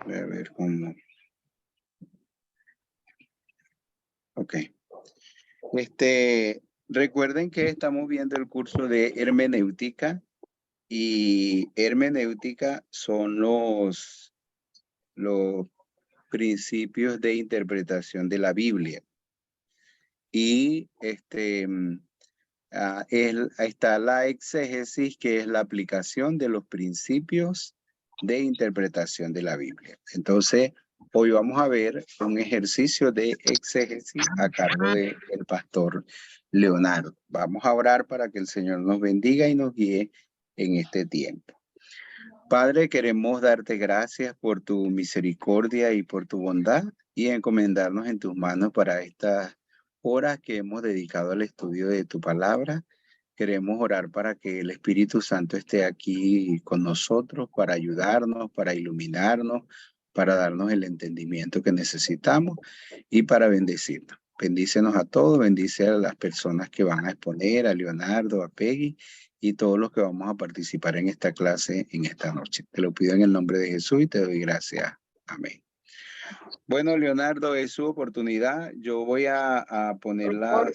Voy a ver cómo. Ok. Recuerden que estamos viendo el curso de hermenéutica y hermenéutica son los principios de interpretación de la Biblia. Y está la exégesis, que es la aplicación de los principios de interpretación de la Biblia. Entonces, hoy vamos a ver un ejercicio de exégesis a cargo del pastor Leonardo. Vamos a orar para que el Señor nos bendiga y nos guíe en este tiempo. Padre, queremos darte gracias por tu misericordia y por tu bondad y encomendarnos en tus manos para estas horas que hemos dedicado al estudio de tu palabra. Queremos orar para que el Espíritu Santo esté aquí con nosotros para ayudarnos, para iluminarnos, para darnos el entendimiento que necesitamos y para bendecirnos. Bendícenos a todos, bendice a las personas que van a exponer, a Leonardo, a Peggy y todos los que vamos a participar en esta clase en esta noche. Te lo pido en el nombre de Jesús y te doy gracias. Amén. Bueno, Leonardo, es su oportunidad. Yo voy a ponerlas.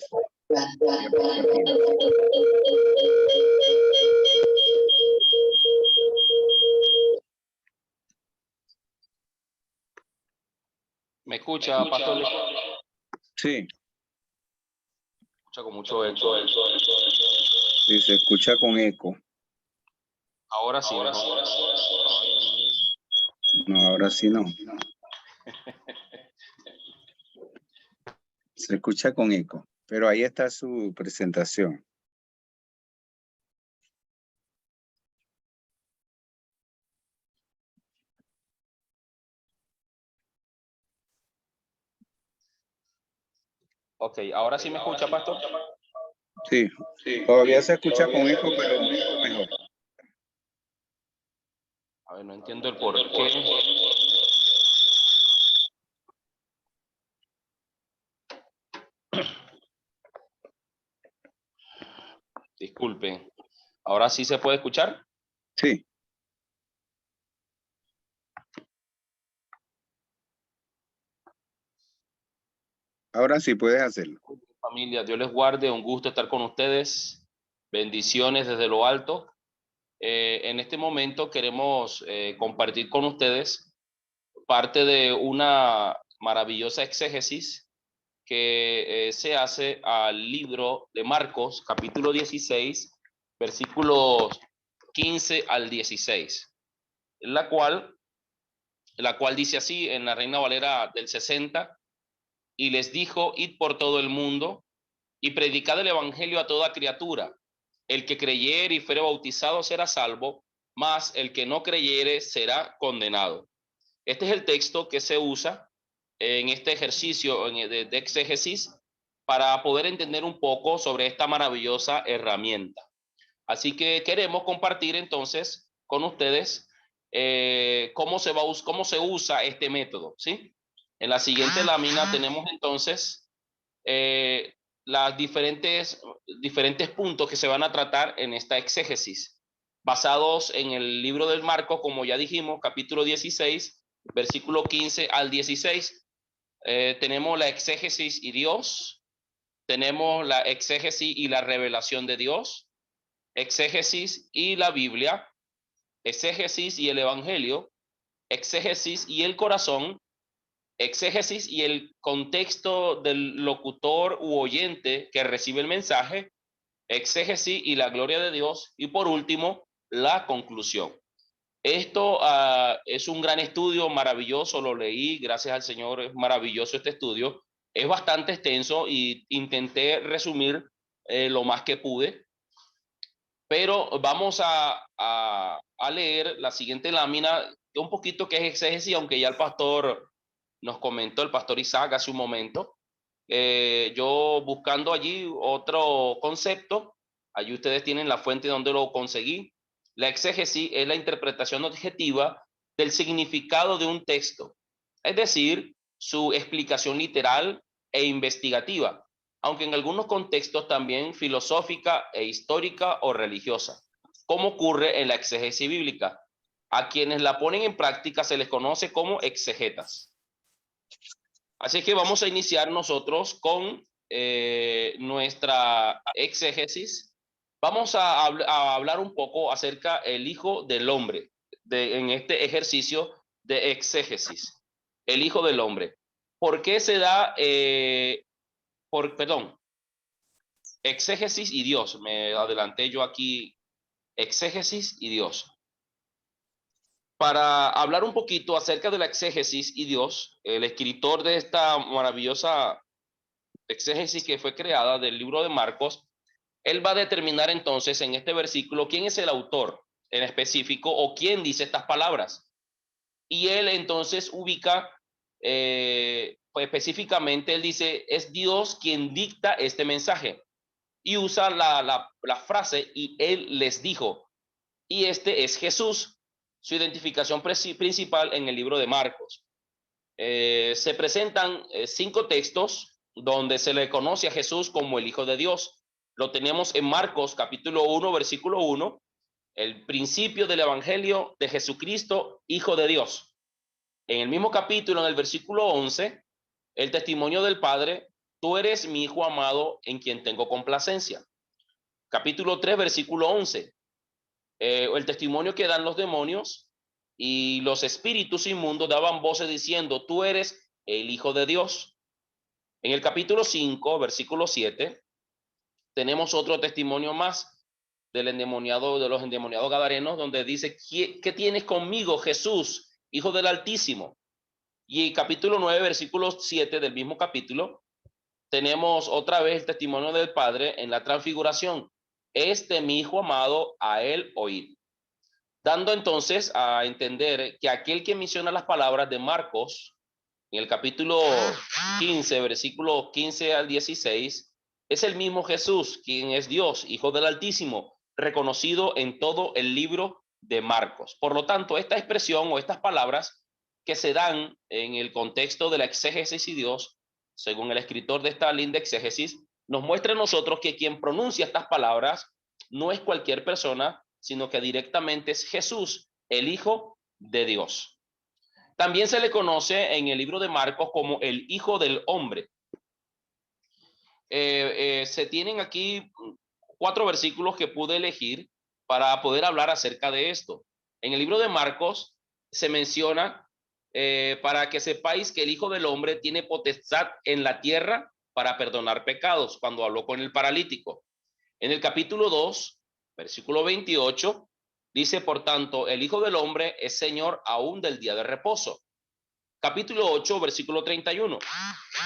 ¿Me escucha, pastor? Sí. Escucha con mucho eco. Sí, se escucha con eco. Ahora sí. No, ahora sí no. Se escucha con eco, pero ahí está su presentación. Ok, ahora sí me escucha, pastor. Sí, todavía se escucha con eco, pero un poco mejor. A ver, no entiendo el por qué. Disculpen. ¿Ahora sí se puede escuchar? Sí. Ahora sí puedes hacerlo. Familia, Dios les guarde, un gusto estar con ustedes. Bendiciones desde lo alto. En este momento queremos compartir con ustedes parte de una maravillosa exégesis que se hace al libro de Marcos, capítulo 16, versículos 15 al 16, la cual dice así en la Reina Valera del 60, y les dijo: id por todo el mundo y predicad el evangelio a toda criatura. El que creyere y fuere bautizado será salvo, mas el que no creyere será condenado. Este es el texto que se usa en este ejercicio de exégesis para poder entender un poco sobre esta maravillosa herramienta. Así que queremos compartir entonces con ustedes cómo se usa este método, ¿sí? En la siguiente lámina tenemos entonces las diferentes puntos que se van a tratar en esta exégesis, basados en el libro del Marcos, como ya dijimos, capítulo 16, versículo 15 al 16. Tenemos la exégesis y Dios, tenemos la exégesis y la revelación de Dios, exégesis y la Biblia, exégesis y el Evangelio, exégesis y el corazón, exégesis y el contexto del locutor u oyente que recibe el mensaje, exégesis y la gloria de Dios, y por último, la conclusión. Esto es un gran estudio, maravilloso, lo leí, gracias al Señor, es maravilloso este estudio. Es bastante extenso y intenté resumir lo más que pude, pero vamos a leer la siguiente lámina, un poquito que es exégesis, aunque ya el pastor nos comentó, el pastor Isaac, hace un momento. Yo buscando allí otro concepto, allí ustedes tienen la fuente donde lo conseguí. La exégesis es la interpretación objetiva del significado de un texto, es decir, su explicación literal e investigativa, aunque en algunos contextos también filosófica e histórica o religiosa, como ocurre en la exégesis bíblica. A quienes la ponen en práctica se les conoce como exegetas. Así que vamos a iniciar nosotros con nuestra exégesis. Vamos a hablar un poco acerca del Hijo del Hombre en este ejercicio de exégesis. El Hijo del Hombre. ¿Por qué se da, exégesis y Dios? Me adelanté yo aquí, exégesis y Dios. Para hablar un poquito acerca de la exégesis y Dios, el escritor de esta maravillosa exégesis que fue creada del libro de Marcos, él va a determinar entonces en este versículo quién es el autor en específico o quién dice estas palabras. Y él entonces ubica, pues específicamente, él dice, es Dios quien dicta este mensaje. Y usa la frase, y él les dijo. Y este es Jesús, su identificación principal en el libro de Marcos. Se presentan 5 textos donde se le conoce a Jesús como el Hijo de Dios. Lo tenemos en Marcos capítulo 1, versículo 1, el principio del Evangelio de Jesucristo, Hijo de Dios. En el mismo capítulo, en el versículo 11, el testimonio del Padre, tú eres mi Hijo amado en quien tengo complacencia. Capítulo 3, versículo 11, el testimonio que dan los demonios y los espíritus inmundos daban voces diciendo, tú eres el Hijo de Dios. En el capítulo 5, versículo 7, tenemos otro testimonio más del endemoniado, de los endemoniados gadarenos, donde dice, ¿qué tienes conmigo, Jesús, Hijo del Altísimo? Y capítulo 9, versículo 7 del mismo capítulo, tenemos otra vez el testimonio del Padre en la transfiguración. Este mi Hijo amado, a él oíd. Dando entonces a entender que aquel que menciona las palabras de Marcos, en el capítulo 15, versículo 15 al 16, es el mismo Jesús, quien es Dios, Hijo del Altísimo, reconocido en todo el libro de Marcos. Por lo tanto, esta expresión o estas palabras que se dan en el contexto de la exégesis y Dios, según el escritor de esta linda exégesis, nos muestra a nosotros que quien pronuncia estas palabras no es cualquier persona, sino que directamente es Jesús, el Hijo de Dios. También se le conoce en el libro de Marcos como el Hijo del Hombre. Se tienen aquí 4 versículos que pude elegir para poder hablar acerca de esto. En el libro de Marcos se menciona, para que sepáis que el Hijo del Hombre tiene potestad en la tierra para perdonar pecados, cuando habló con el paralítico. En el capítulo 2, versículo 28, dice, por tanto, el Hijo del Hombre es Señor aún del día de reposo. Capítulo 8, versículo 31.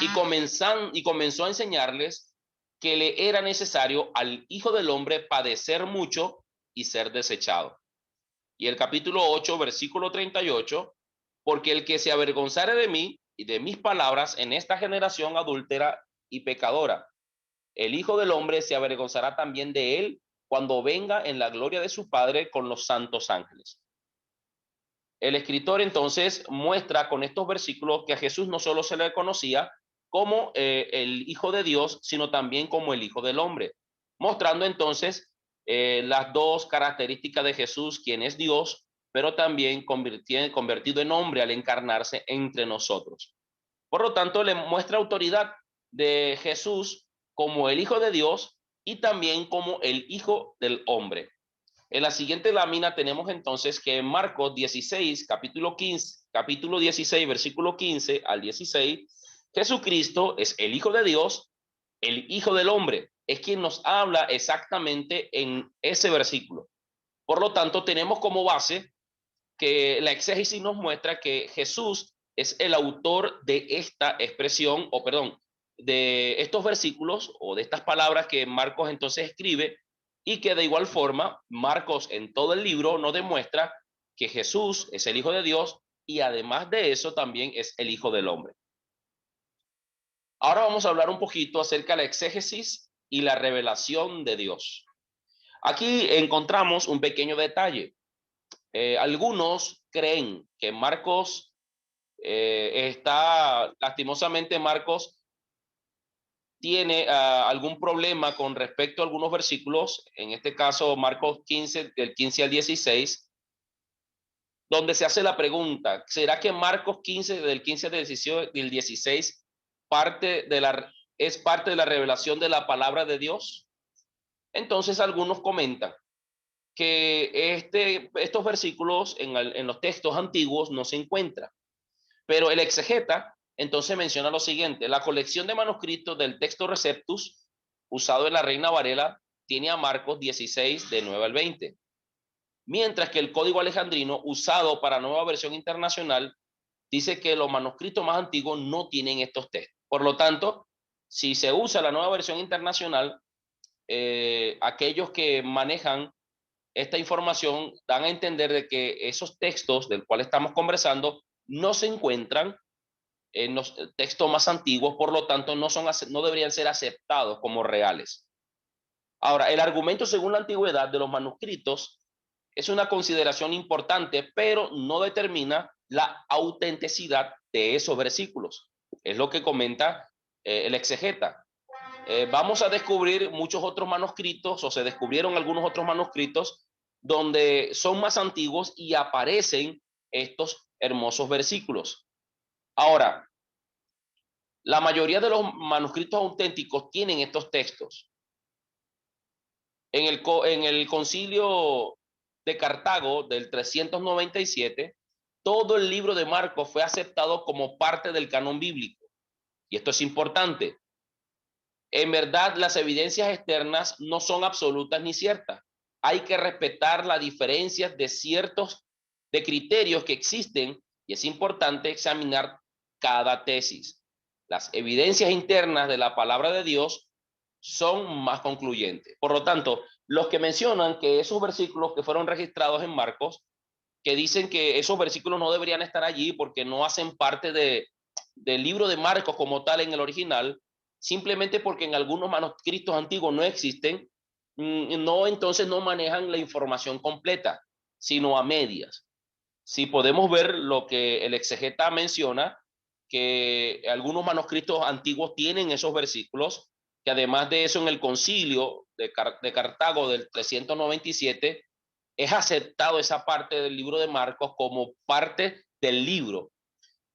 Y comenzó a enseñarles que le era necesario al Hijo del Hombre padecer mucho y ser desechado. Y el capítulo 8, versículo 38, porque el que se avergonzare de mí y de mis palabras en esta generación adúltera y pecadora, el Hijo del Hombre se avergonzará también de él cuando venga en la gloria de su Padre con los santos ángeles. El escritor entonces muestra con estos versículos que a Jesús no solo se le conocía como el Hijo de Dios, sino también como el Hijo del Hombre, mostrando entonces las 2 características de Jesús, quien es Dios, pero también convertido en hombre al encarnarse entre nosotros. Por lo tanto, le muestra autoridad de Jesús como el Hijo de Dios y también como el Hijo del Hombre. En la siguiente lámina tenemos entonces que en Marcos 16, capítulo 16, versículo 15 al 16, Jesucristo es el Hijo de Dios, el Hijo del Hombre, es quien nos habla exactamente en ese versículo. Por lo tanto, tenemos como base que la exégesis nos muestra que Jesús es el autor de esta expresión, o perdón, de estos versículos o de estas palabras que Marcos entonces escribe, y que de igual forma Marcos en todo el libro nos demuestra que Jesús es el Hijo de Dios y además de eso también es el Hijo del Hombre. Ahora vamos a hablar un poquito acerca de la exégesis y la revelación de Dios. Aquí encontramos un pequeño detalle. Algunos creen que Marcos lastimosamente Marcos tiene algún problema con respecto a algunos versículos, en este caso Marcos 15, del 15 al 16, donde se hace la pregunta, ¿será que Marcos 15, del 15 al 16, es parte de la revelación de la palabra de Dios? Entonces algunos comentan que estos versículos en los textos antiguos no se encuentran, pero el exegeta entonces menciona lo siguiente: la colección de manuscritos del texto Receptus, usado en la Reina Varela, tiene a Marcos 16, de 9 al 20, mientras que el código alejandrino, usado para Nueva Versión Internacional, dice que los manuscritos más antiguos no tienen estos textos. Por lo tanto, si se usa la Nueva Versión Internacional, aquellos que manejan esta información dan a entender de que esos textos del cual estamos conversando no se encuentran en los textos más antiguos, por lo tanto no deberían ser aceptados como reales. Ahora, el argumento según la antigüedad de los manuscritos es una consideración importante, pero no determina la autenticidad de esos versículos. Es lo que comenta el exegeta. Vamos a descubrir muchos otros manuscritos, o se descubrieron algunos otros manuscritos donde son más antiguos y aparecen estos hermosos versículos. Ahora, la mayoría de los manuscritos auténticos tienen estos textos. En el concilio de Cartago del 397, todo el libro de Marcos fue aceptado como parte del canon bíblico. Y esto es importante. En verdad, las evidencias externas no son absolutas ni ciertas. Hay que respetar las diferencias de criterios que existen, y es importante examinar cada tesis. Las evidencias internas de la palabra de Dios son más concluyentes. Por lo tanto, los que mencionan que esos versículos que fueron registrados en Marcos, que dicen que esos versículos no deberían estar allí porque no hacen parte del libro de Marcos como tal en el original, simplemente porque en algunos manuscritos antiguos no existen, entonces no manejan la información completa, sino a medias. Si podemos ver lo que el exegeta menciona, que algunos manuscritos antiguos tienen esos versículos, que además de eso en el concilio de Cartago del 397 es aceptado esa parte del libro de Marcos como parte del libro,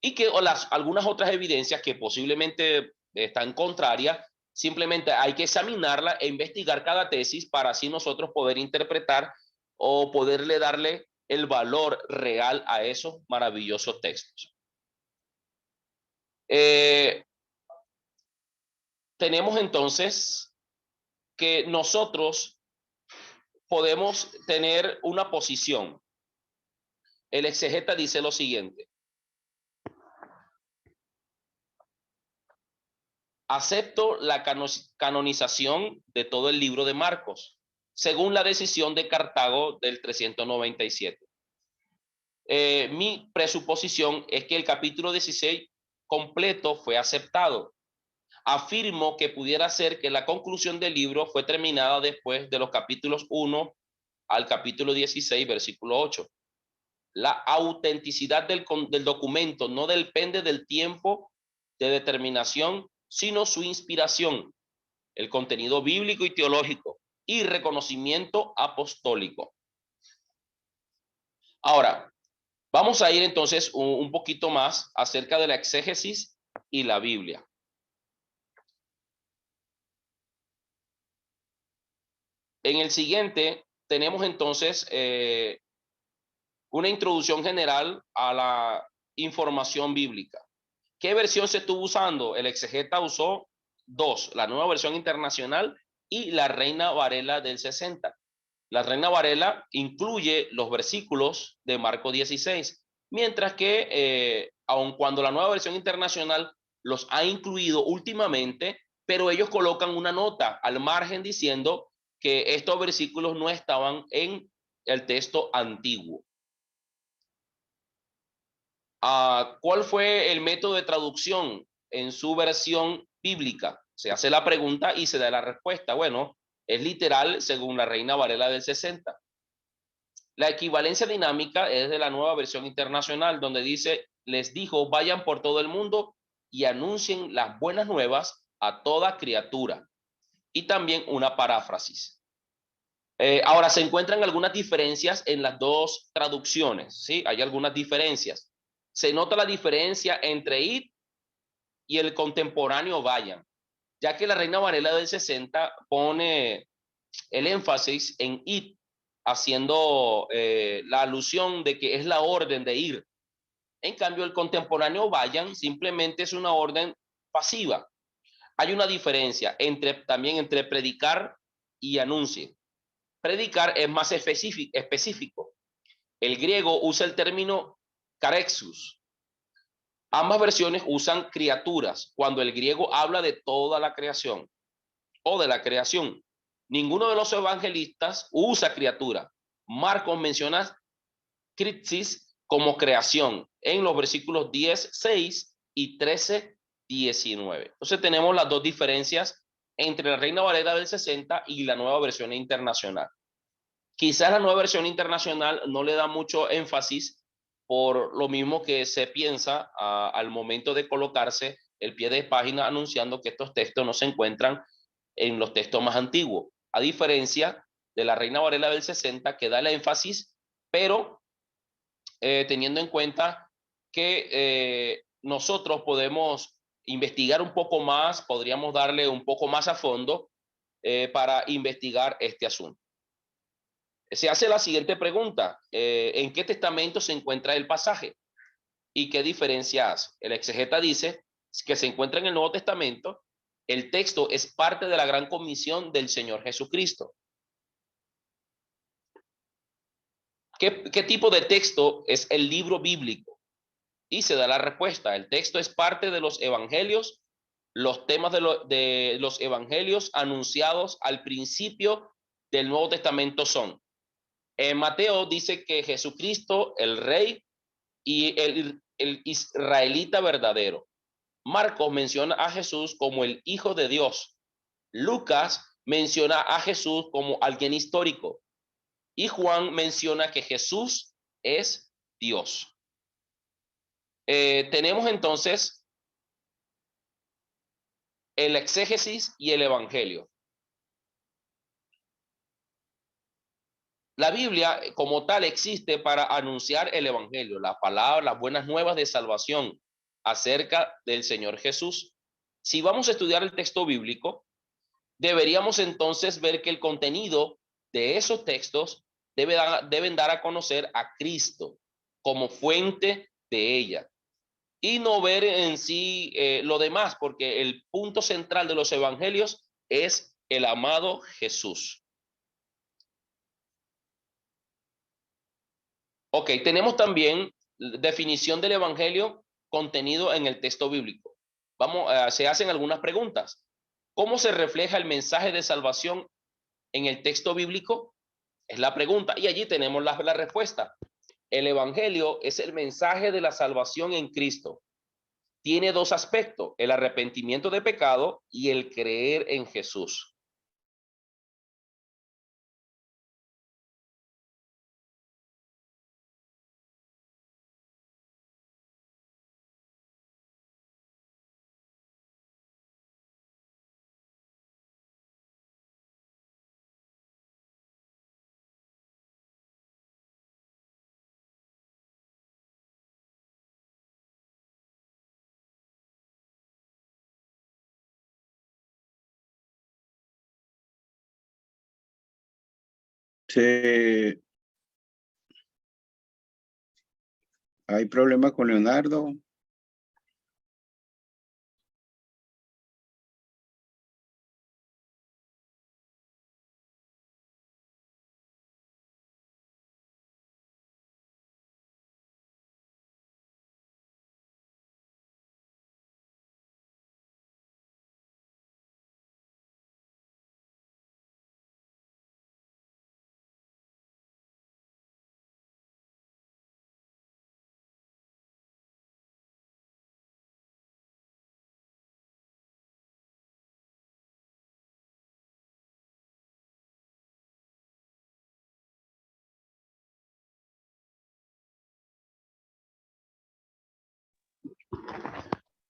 y que algunas otras evidencias que posiblemente están contrarias, simplemente hay que examinarla e investigar cada tesis para así nosotros poder interpretar o poderle darle el valor real a esos maravillosos textos. Tenemos entonces que nosotros podemos tener una posición. El exegeta dice lo siguiente: acepto la canonización de todo el libro de Marcos, según la decisión de Cartago del 397. Mi presuposición es que el capítulo 16 completo fue aceptado. Afirmo que pudiera ser que la conclusión del libro fue terminada después de los capítulos 1 al capítulo 16, versículo 8. La autenticidad del documento no depende del tiempo de determinación, sino su inspiración, el contenido bíblico y teológico y reconocimiento apostólico. Ahora, vamos a ir entonces un poquito más acerca de la exégesis y la Biblia. En el siguiente tenemos entonces una introducción general a la información bíblica. ¿Qué versión se estuvo usando? El exegeta usó dos: la Nueva Versión Internacional y la Reina Varela del 60. La Reina Varela incluye los versículos de Marcos 16, mientras que aun cuando la Nueva Versión Internacional los ha incluido últimamente, pero ellos colocan una nota al margen diciendo que estos versículos no estaban en el texto antiguo. ¿Cuál fue el método de traducción en su versión bíblica? Se hace la pregunta y se da la respuesta. Bueno, es literal según la Reina Varela del 60. La equivalencia dinámica es de la Nueva Versión Internacional, donde dice: les dijo, vayan por todo el mundo y anuncien las buenas nuevas a toda criatura. Y también una paráfrasis: Ahora, se encuentran algunas diferencias en las dos traducciones, ¿sí? Hay algunas diferencias. Se nota la diferencia entre id y el contemporáneo vayan, ya que la Reina Valera del 60 pone el énfasis en id, haciendo la alusión de que es la orden de ir. En cambio, el contemporáneo vayan simplemente es una orden pasiva. Hay una diferencia también entre predicar y anuncie. Predicar es más específico. El griego usa el término carexus. Ambas versiones usan criaturas cuando el griego habla de toda la creación o de la creación. Ninguno de los evangelistas usa criatura. Marcos menciona Critsis como creación en los versículos 10:6 y 13:19. Entonces tenemos las dos diferencias entre la Reina Valera del 60 y la nueva versión internacional. Quizás la nueva versión internacional no le da mucho énfasis por lo mismo que se piensa al momento de colocarse el pie de página anunciando que estos textos no se encuentran en los textos más antiguos, a diferencia de la Reina Valera del 60 que da el énfasis, pero teniendo en cuenta que nosotros podemos investigar un poco más, podríamos darle un poco más a fondo para investigar este asunto. Se hace la siguiente pregunta: ¿en qué testamento se encuentra el pasaje? ¿Y qué diferencia hace? El exegeta dice que se encuentra en el Nuevo Testamento. El texto es parte de la gran comisión del Señor Jesucristo. ¿Qué tipo de texto es el libro bíblico? Y se da la respuesta. El texto es parte de los evangelios. Los temas de los evangelios anunciados al principio del Nuevo Testamento son: Mateo dice que Jesucristo, el rey y el israelita verdadero. Marcos menciona a Jesús como el Hijo de Dios. Lucas menciona a Jesús como alguien histórico. Y Juan menciona que Jesús es Dios. Tenemos entonces el exégesis y el evangelio. La Biblia como tal existe para anunciar el evangelio, la palabra, las buenas nuevas de salvación acerca del Señor Jesús. Si vamos a estudiar el texto bíblico, deberíamos entonces ver que el contenido de esos textos deben dar a conocer a Cristo como fuente de ella y no ver en sí lo demás, porque el punto central de los evangelios es el amado Jesús. Ok, tenemos también definición del evangelio contenido en el texto bíblico. Se hacen algunas preguntas. ¿Cómo se refleja el mensaje de salvación en el texto bíblico? Es la pregunta. Y allí tenemos la respuesta. El evangelio es el mensaje de la salvación en Cristo. Tiene dos aspectos: el arrepentimiento de pecado y el creer en Jesús. ¿Hay problema con Leonardo?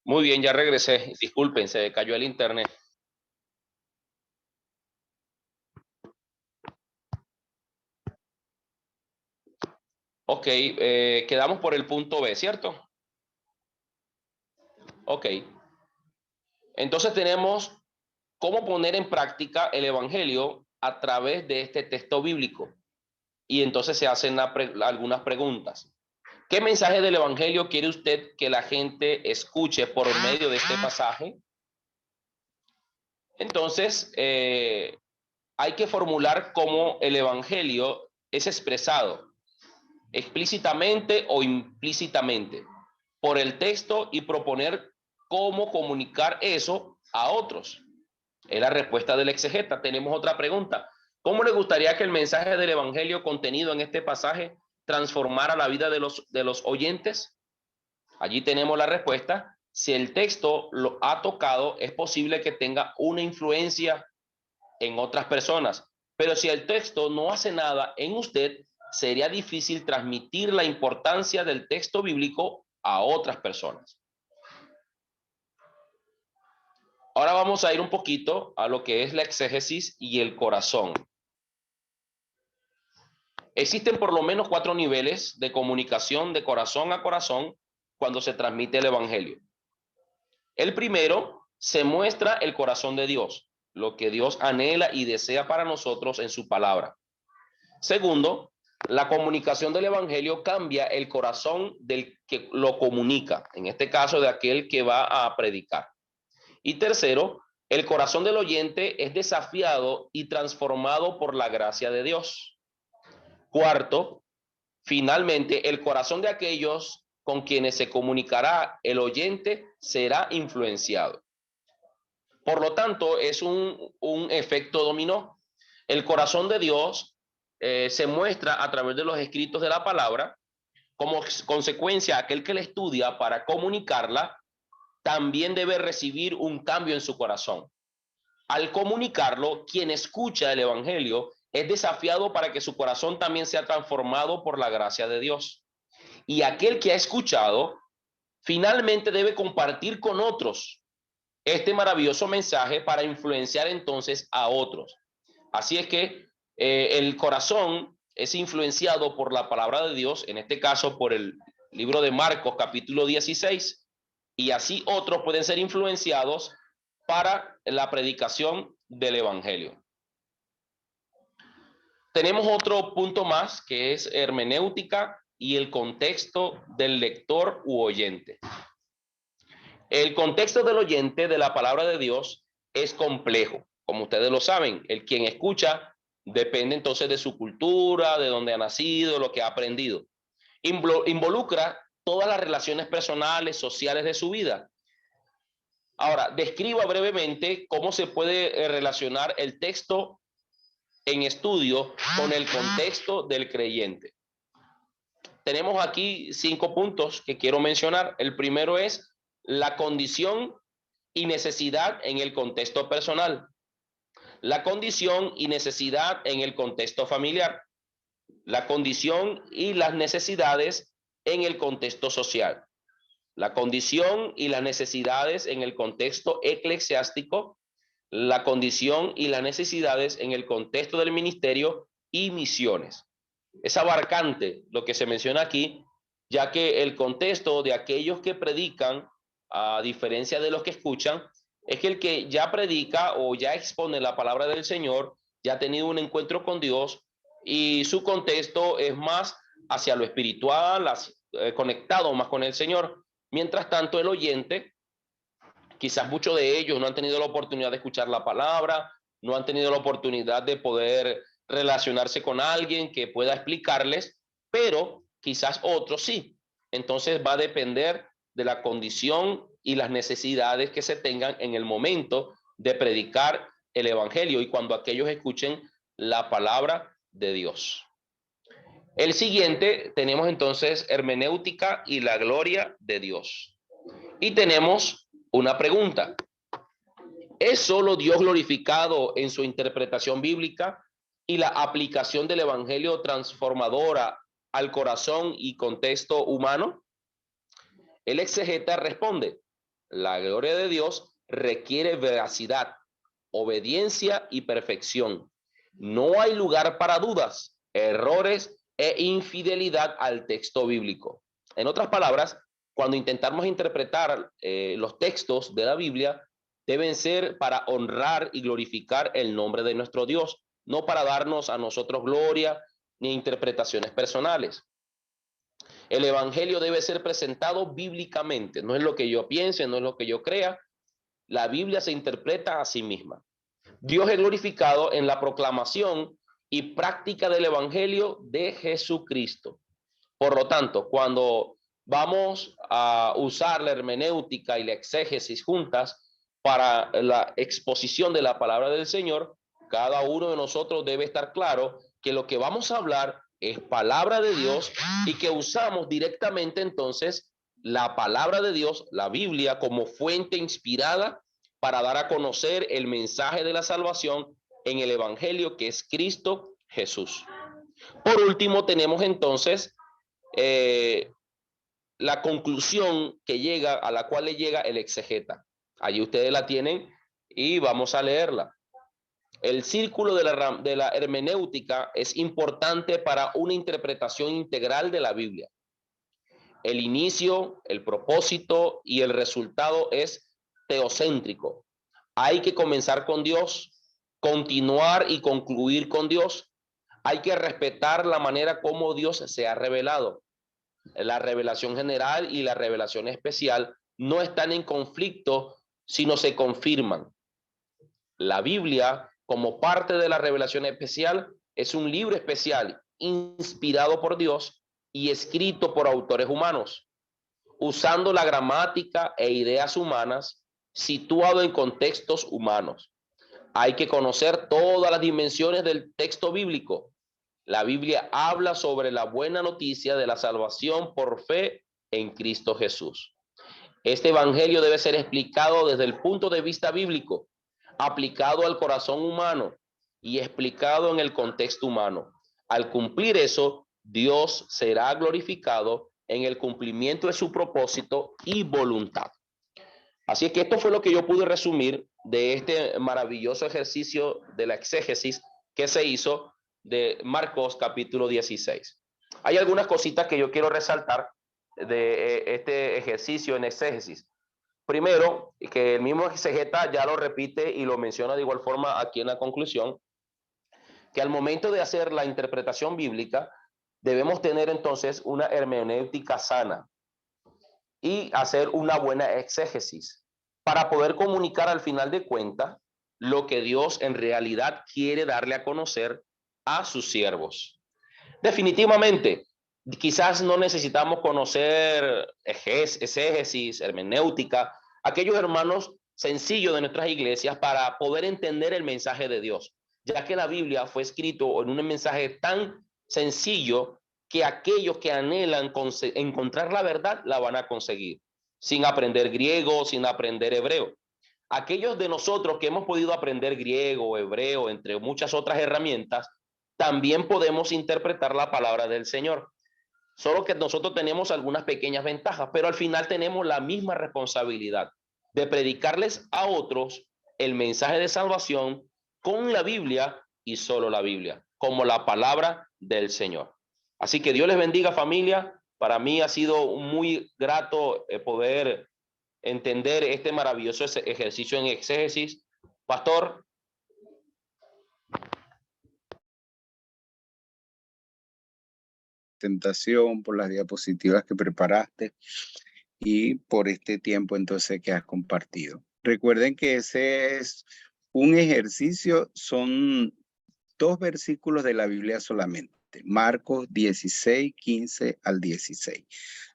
Muy bien, ya regresé. Disculpen, se cayó el internet. Ok, quedamos por el punto B, ¿cierto? Ok. Entonces tenemos cómo poner en práctica el evangelio a través de este texto bíblico. Y entonces se hacen algunas preguntas. ¿Qué mensaje del evangelio quiere usted que la gente escuche por medio de este pasaje? Entonces, hay que formular cómo el evangelio es expresado, explícitamente o implícitamente, por el texto y proponer cómo comunicar eso a otros. Es la respuesta del exegeta. Tenemos otra pregunta. ¿Cómo le gustaría que el mensaje del evangelio contenido en este pasaje transformara la vida de los oyentes? Allí tenemos la respuesta. Si el texto lo ha tocado, es posible que tenga una influencia en otras personas. Pero si el texto no hace nada en usted, sería difícil transmitir la importancia del texto bíblico a otras personas. Ahora vamos a ir un poquito a lo que es la exégesis y el corazón. Existen por lo menos 4 niveles de comunicación de corazón a corazón cuando se transmite el evangelio. El primero, se muestra el corazón de Dios, lo que Dios anhela y desea para nosotros en su palabra. Segundo, la comunicación del evangelio cambia el corazón del que lo comunica, en este caso de aquel que va a predicar. Y tercero, el corazón del oyente es desafiado y transformado por la gracia de Dios. Cuarto, finalmente, el corazón de aquellos con quienes se comunicará el oyente será influenciado. Por lo tanto, es un efecto dominó. El corazón de Dios se muestra a través de los escritos de la palabra. Como consecuencia, aquel que la estudia para comunicarla también debe recibir un cambio en su corazón. Al comunicarlo, quien escucha el evangelio es desafiado para que su corazón también sea transformado por la gracia de Dios. Y aquel que ha escuchado finalmente debe compartir con otros este maravilloso mensaje para influenciar entonces a otros. Así es que el corazón es influenciado por la palabra de Dios, en este caso por el libro de Marcos capítulo 16, y así otros pueden ser influenciados para la predicación del evangelio. Tenemos otro punto más que es hermenéutica y el contexto del lector u oyente. El contexto del oyente de la palabra de Dios es complejo, como ustedes lo saben. El quien escucha depende entonces de su cultura, de dónde ha nacido, lo que ha aprendido. Involucra todas las relaciones personales, sociales de su vida. Ahora, describa brevemente cómo se puede relacionar el texto en estudio con el contexto del creyente. Tenemos aquí 5 puntos que quiero mencionar. El primero es la condición y necesidad en el contexto personal, la condición y necesidad en el contexto familiar, la condición y las necesidades en el contexto social, la condición y las necesidades en el contexto eclesiástico, la condición y las necesidades en el contexto del ministerio y misiones. Es abarcante lo que se menciona aquí, ya que el contexto de aquellos que predican, a diferencia de los que escuchan, es que el que ya predica o ya expone la palabra del Señor, ya ha tenido un encuentro con Dios y su contexto es más hacia lo espiritual, conectado más con el Señor. Mientras tanto, el oyente, quizás muchos de ellos no han tenido la oportunidad de escuchar la palabra, no han tenido la oportunidad de poder relacionarse con alguien que pueda explicarles, pero quizás otros sí. Entonces va a depender de la condición y las necesidades que se tengan en el momento de predicar el evangelio y cuando aquellos escuchen la palabra de Dios. El siguiente tenemos entonces hermenéutica y la gloria de Dios. Y tenemos una pregunta. ¿Es solo Dios glorificado en su interpretación bíblica y la aplicación del evangelio transformadora al corazón y contexto humano? El exegeta responde: la gloria de Dios requiere veracidad, obediencia y perfección. No hay lugar para dudas, errores e infidelidad al texto bíblico. En otras palabras, cuando intentamos interpretar los textos de la Biblia, deben ser para honrar y glorificar el nombre de nuestro Dios, no para darnos a nosotros gloria ni interpretaciones personales. El evangelio debe ser presentado bíblicamente, no es lo que yo piense, no es lo que yo crea. La Biblia se interpreta a sí misma. Dios es glorificado en la proclamación y práctica del evangelio de Jesucristo. Por lo tanto, cuando vamos a usar la hermenéutica y la exégesis juntas para la exposición de la palabra del Señor, cada uno de nosotros debe estar claro que lo que vamos a hablar es palabra de Dios y que usamos directamente entonces la palabra de Dios, la Biblia, como fuente inspirada para dar a conocer el mensaje de la salvación en el evangelio que es Cristo Jesús. Por último, tenemos entonces la conclusión que llega, a la cual le llega el exegeta. Allí ustedes la tienen y vamos a leerla. El círculo de la hermenéutica es importante para una interpretación integral de la Biblia. El inicio, el propósito y el resultado es teocéntrico. Hay que comenzar con Dios, continuar y concluir con Dios. Hay que respetar la manera como Dios se ha revelado. La revelación general y la revelación especial no están en conflicto, sino se confirman. La Biblia, como parte de la revelación especial, es un libro especial inspirado por Dios y escrito por autores humanos, usando la gramática e ideas humanas, situado en contextos humanos. Hay que conocer todas las dimensiones del texto bíblico. La Biblia habla sobre la buena noticia de la salvación por fe en Cristo Jesús. Este evangelio debe ser explicado desde el punto de vista bíblico, aplicado al corazón humano y explicado en el contexto humano. Al cumplir eso, Dios será glorificado en el cumplimiento de su propósito y voluntad. Así es que esto fue lo que yo pude resumir de este maravilloso ejercicio de la exégesis que se hizo de Marcos capítulo 16. Hay algunas cositas que yo quiero resaltar de este ejercicio en exégesis. Primero, que el mismo exegeta ya lo repite y lo menciona de igual forma aquí en la conclusión, que al momento de hacer la interpretación bíblica, debemos tener entonces una hermenéutica sana y hacer una buena exégesis para poder comunicar al final de cuentas lo que Dios en realidad quiere darle a conocer a sus siervos. Definitivamente, quizás no necesitamos conocer exégesis, hermenéutica, aquellos hermanos sencillos de nuestras iglesias para poder entender el mensaje de Dios, ya que la Biblia fue escrito en un mensaje tan sencillo que aquellos que anhelan encontrar la verdad la van a conseguir, sin aprender griego, sin aprender hebreo. Aquellos de nosotros que hemos podido aprender griego, hebreo, entre muchas otras herramientas, también podemos interpretar la palabra del Señor. Solo que nosotros tenemos algunas pequeñas ventajas, pero al final tenemos la misma responsabilidad de predicarles a otros el mensaje de salvación con la Biblia y solo la Biblia, como la palabra del Señor. Así que Dios les bendiga, familia. Para mí ha sido muy grato poder entender este maravilloso ejercicio en exégesis. Pastor. Presentación, por las diapositivas que preparaste y por este tiempo entonces que has compartido. Recuerden que ese es un ejercicio, son 2 versículos de la Biblia solamente, Marcos 16, 15 al 16.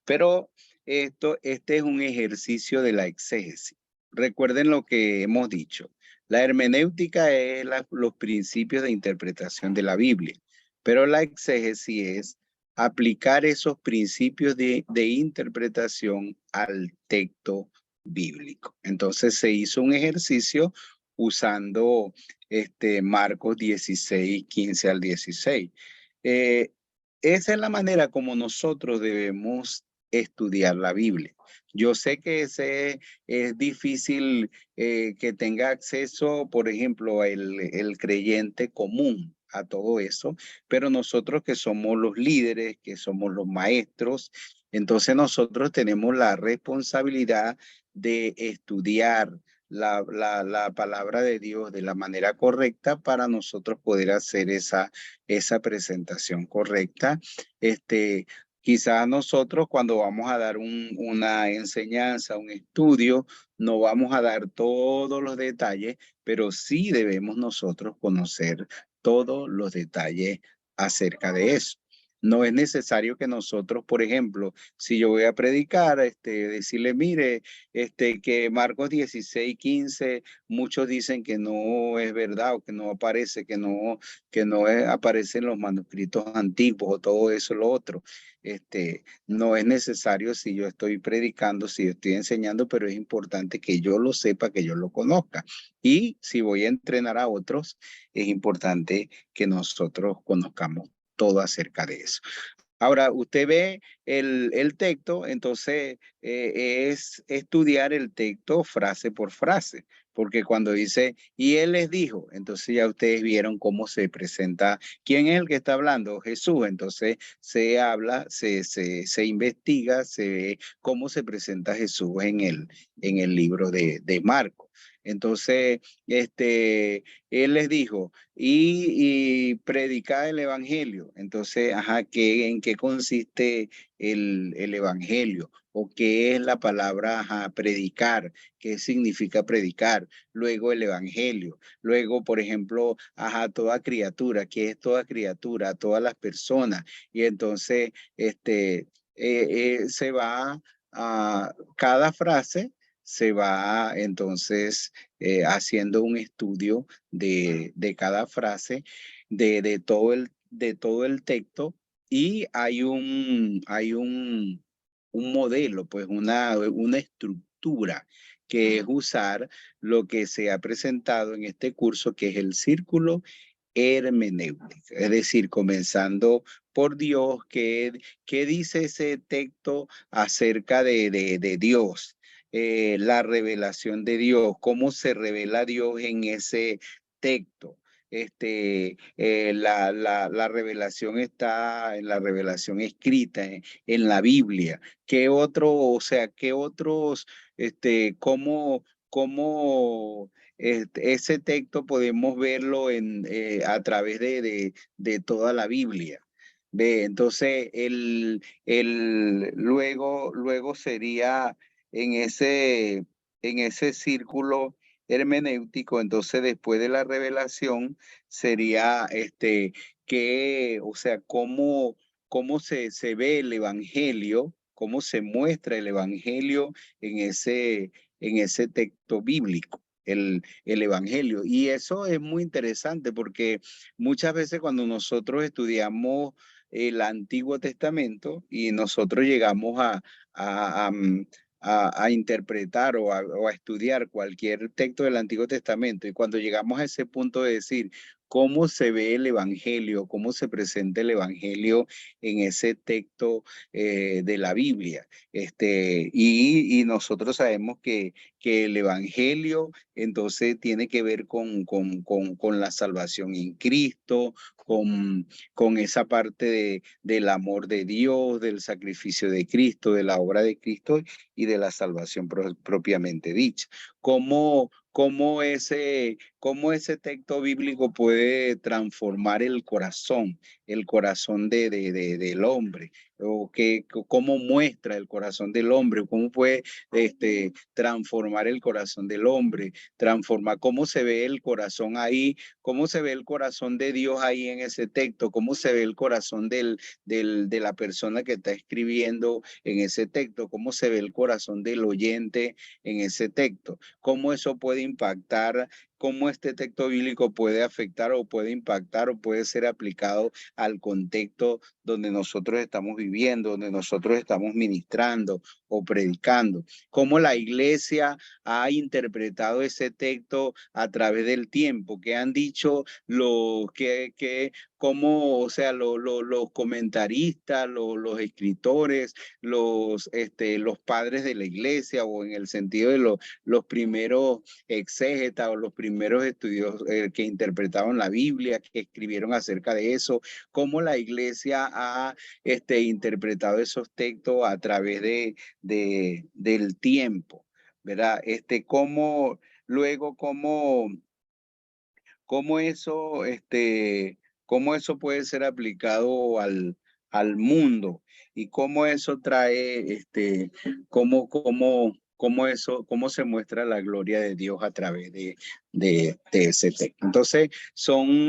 Pero este es un ejercicio de la exégesis. Recuerden lo que hemos dicho. La hermenéutica es los principios de interpretación de la Biblia, pero la exégesis es aplicar esos principios de interpretación al texto bíblico. Entonces se hizo un ejercicio usando Marcos 16, 15 al 16. Esa es la manera como nosotros debemos estudiar la Biblia. Yo sé que es difícil que tenga acceso, por ejemplo, el creyente común, a todo eso, pero nosotros que somos los líderes, que somos los maestros, entonces nosotros tenemos la responsabilidad de estudiar la palabra de Dios de la manera correcta para nosotros poder hacer esa presentación correcta. Quizás nosotros cuando vamos a dar una enseñanza, un estudio, no vamos a dar todos los detalles, pero sí debemos nosotros conocer todos los detalles acerca de eso. No es necesario que nosotros, por ejemplo, si yo voy a predicar, decirle, mire, que Marcos 16:15, muchos dicen que no es verdad o que no aparece, aparece en los manuscritos antiguos o todo eso, lo otro. No es necesario si yo estoy predicando, si yo estoy enseñando, pero es importante que yo lo sepa, que yo lo conozca. Y si voy a entrenar a otros, es importante que nosotros conozcamos todo acerca de eso. Ahora, usted ve el texto, entonces es estudiar el texto frase por frase, porque cuando dice, y él les dijo, entonces ya ustedes vieron cómo se presenta, quién es el que está hablando, Jesús, entonces se habla, se investiga, se ve cómo se presenta Jesús en el libro de Marcos. Entonces, él les dijo, y predicar el evangelio. Entonces, ajá, ¿en qué consiste el evangelio? ¿O qué es la palabra, ajá, predicar? ¿Qué significa predicar? Luego el evangelio. Luego, por ejemplo, ajá, toda criatura. ¿Qué es toda criatura? Todas las personas. Y entonces, se va a cada frase, se va entonces haciendo un estudio de cada frase, de todo el texto, y un modelo, pues una estructura que es usar lo que se ha presentado en este curso, que es el círculo hermenéutico, es decir, comenzando por Dios, ¿qué dice ese texto acerca de Dios? La revelación de Dios, cómo se revela Dios en ese texto. La revelación está en la revelación escrita en la Biblia. ¿Qué otro, o sea, qué otros, cómo ese texto podemos verlo a través de toda la Biblia? Ve, entonces luego sería en ese círculo hermenéutico, entonces después de la revelación sería o sea, cómo se ve el evangelio, cómo se muestra el evangelio en ese texto bíblico. El evangelio. Y eso es muy interesante porque muchas veces cuando nosotros estudiamos el Antiguo Testamento y nosotros llegamos a interpretar o a estudiar cualquier texto del Antiguo Testamento, y cuando llegamos a ese punto de decir cómo se ve el evangelio, cómo se presenta el evangelio en ese texto de la Biblia, y nosotros sabemos que el evangelio entonces tiene que ver con la salvación en Cristo, con esa parte del amor de Dios, del sacrificio de Cristo, de la obra de Cristo y de la salvación propiamente dicha. ¿Cómo ese texto bíblico puede transformar el corazón del hombre? ¿O cómo muestra el corazón del hombre? ¿Cómo puede transformar el corazón del hombre? ¿Cómo se ve el corazón ahí? ¿Cómo se ve el corazón de Dios ahí en ese texto? ¿Cómo se ve el corazón de la persona que está escribiendo en ese texto? ¿Cómo se ve el corazón del oyente en ese texto? ¿Cómo eso puede impactar? ¿Cómo este texto bíblico puede afectar o puede impactar o puede ser aplicado al contexto donde nosotros estamos viviendo, donde nosotros estamos ministrando o predicando? ¿Cómo la iglesia ha interpretado ese texto a través del tiempo? ¿Qué han dicho o sea, los comentaristas, los escritores, los padres de la iglesia, o en el sentido de los primeros exégetas o los primeros estudios que interpretaron la Biblia, que escribieron acerca de eso, cómo la iglesia ha interpretado esos textos a través del tiempo, ¿verdad? Luego, cómo eso, cómo eso puede ser aplicado al mundo, y cómo eso trae, cómo se muestra la gloria de Dios a través de ese texto. Entonces,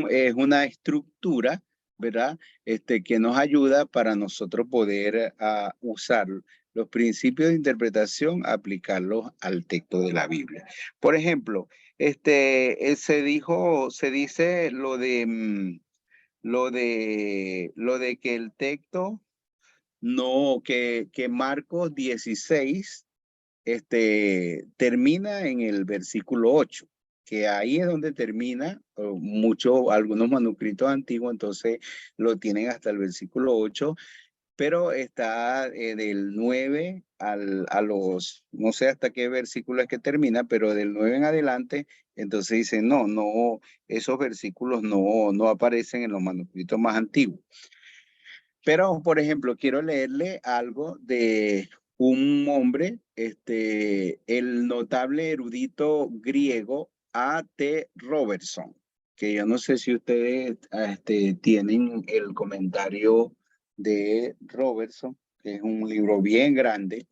es una estructura, ¿verdad? Que nos ayuda para nosotros poder usar los principios de interpretación, aplicarlos al texto de la Biblia. Por ejemplo, se dice lo de que el texto, no, que Marcos 16, termina en el versículo 8, que ahí es donde termina. Algunos manuscritos antiguos entonces lo tienen hasta el versículo 8, pero está del 9 a los, no sé hasta qué versículo es que termina, pero del 9 en adelante, entonces dice, no, esos versículos no aparecen en los manuscritos más antiguos. Pero, por ejemplo, quiero leerle algo de un hombre, el notable erudito griego A.T. Robertson, que yo no sé si ustedes tienen el comentario de Robertson, que es un libro bien grande.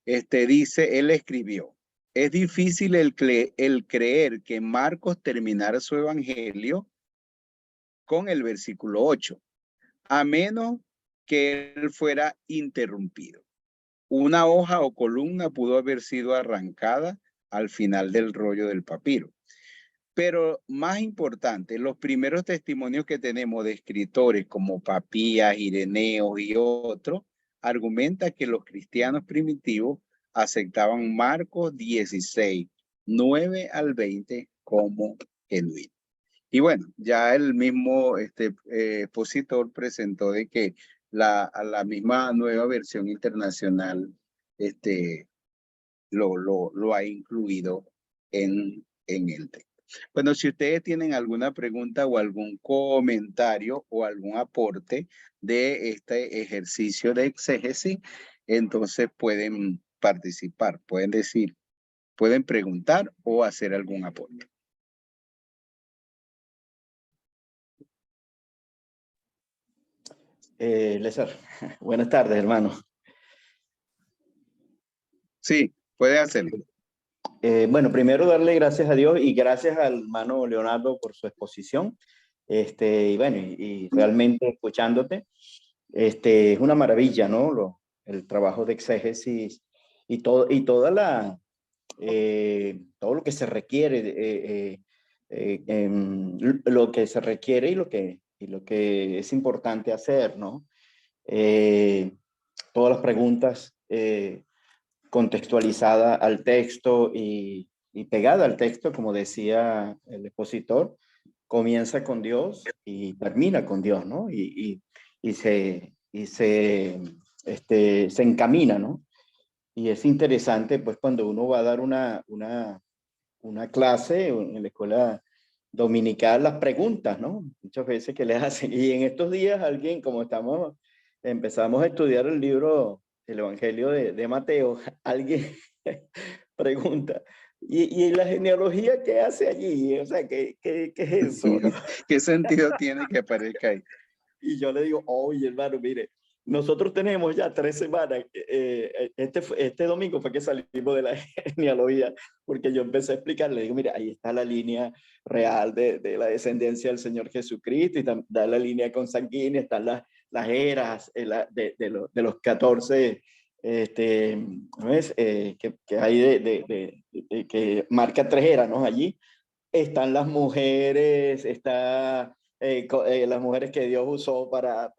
Dice, él escribió: es difícil el creer que Marcos terminara su evangelio con el versículo 8, a menos que él fuera interrumpido. Una hoja o columna pudo haber sido arrancada al final del rollo del papiro. Pero más importante, los primeros testimonios que tenemos de escritores como Papías, Ireneo y otros, argumentan que los cristianos primitivos aceptaban Marcos 16, 9 al 20 como genuino. Y bueno, ya el mismo expositor presentó de que la misma nueva versión internacional lo ha incluido en el texto. Bueno, si ustedes tienen alguna pregunta o algún comentario o algún aporte de este ejercicio de exégesis, entonces pueden participar, pueden decir, pueden preguntar o hacer algún aporte. Lázaro, buenas tardes, hermano. Sí, puede hacerlo. Bueno, primero darle gracias a Dios y gracias al hermano Leonardo por su exposición. Y bueno, y realmente escuchándote, es una maravilla, ¿no? El trabajo de exégesis y todo lo que se requiere, lo que se requiere y lo que es importante hacer, ¿no? Todas las preguntas contextualizada al texto y pegada al texto, como decía el expositor, comienza con Dios y termina con Dios, ¿no? Y se encamina, ¿no? Y es interesante, pues, cuando uno va a dar una clase en la escuela dominical, las preguntas, ¿no? Muchas veces que le hacen. Y en estos días alguien, como empezamos a estudiar el libro, el Evangelio de Mateo, alguien pregunta, ¿y la genealogía qué hace allí? O sea, ¿qué es eso? ¿No? ¿Qué sentido tiene que aparezca ahí? Y yo le digo, oye, hermano, mire, nosotros tenemos ya 3 semanas, este domingo fue que salimos de la genealogía, porque yo empecé a explicarle, le digo, mira, ahí está la línea real de la descendencia del Señor Jesucristo, y está la línea consanguínea, están las eras de los 14, ¿no es? Que hay que marca 3 eras, ¿no? Allí están las mujeres, las mujeres que Dios usó para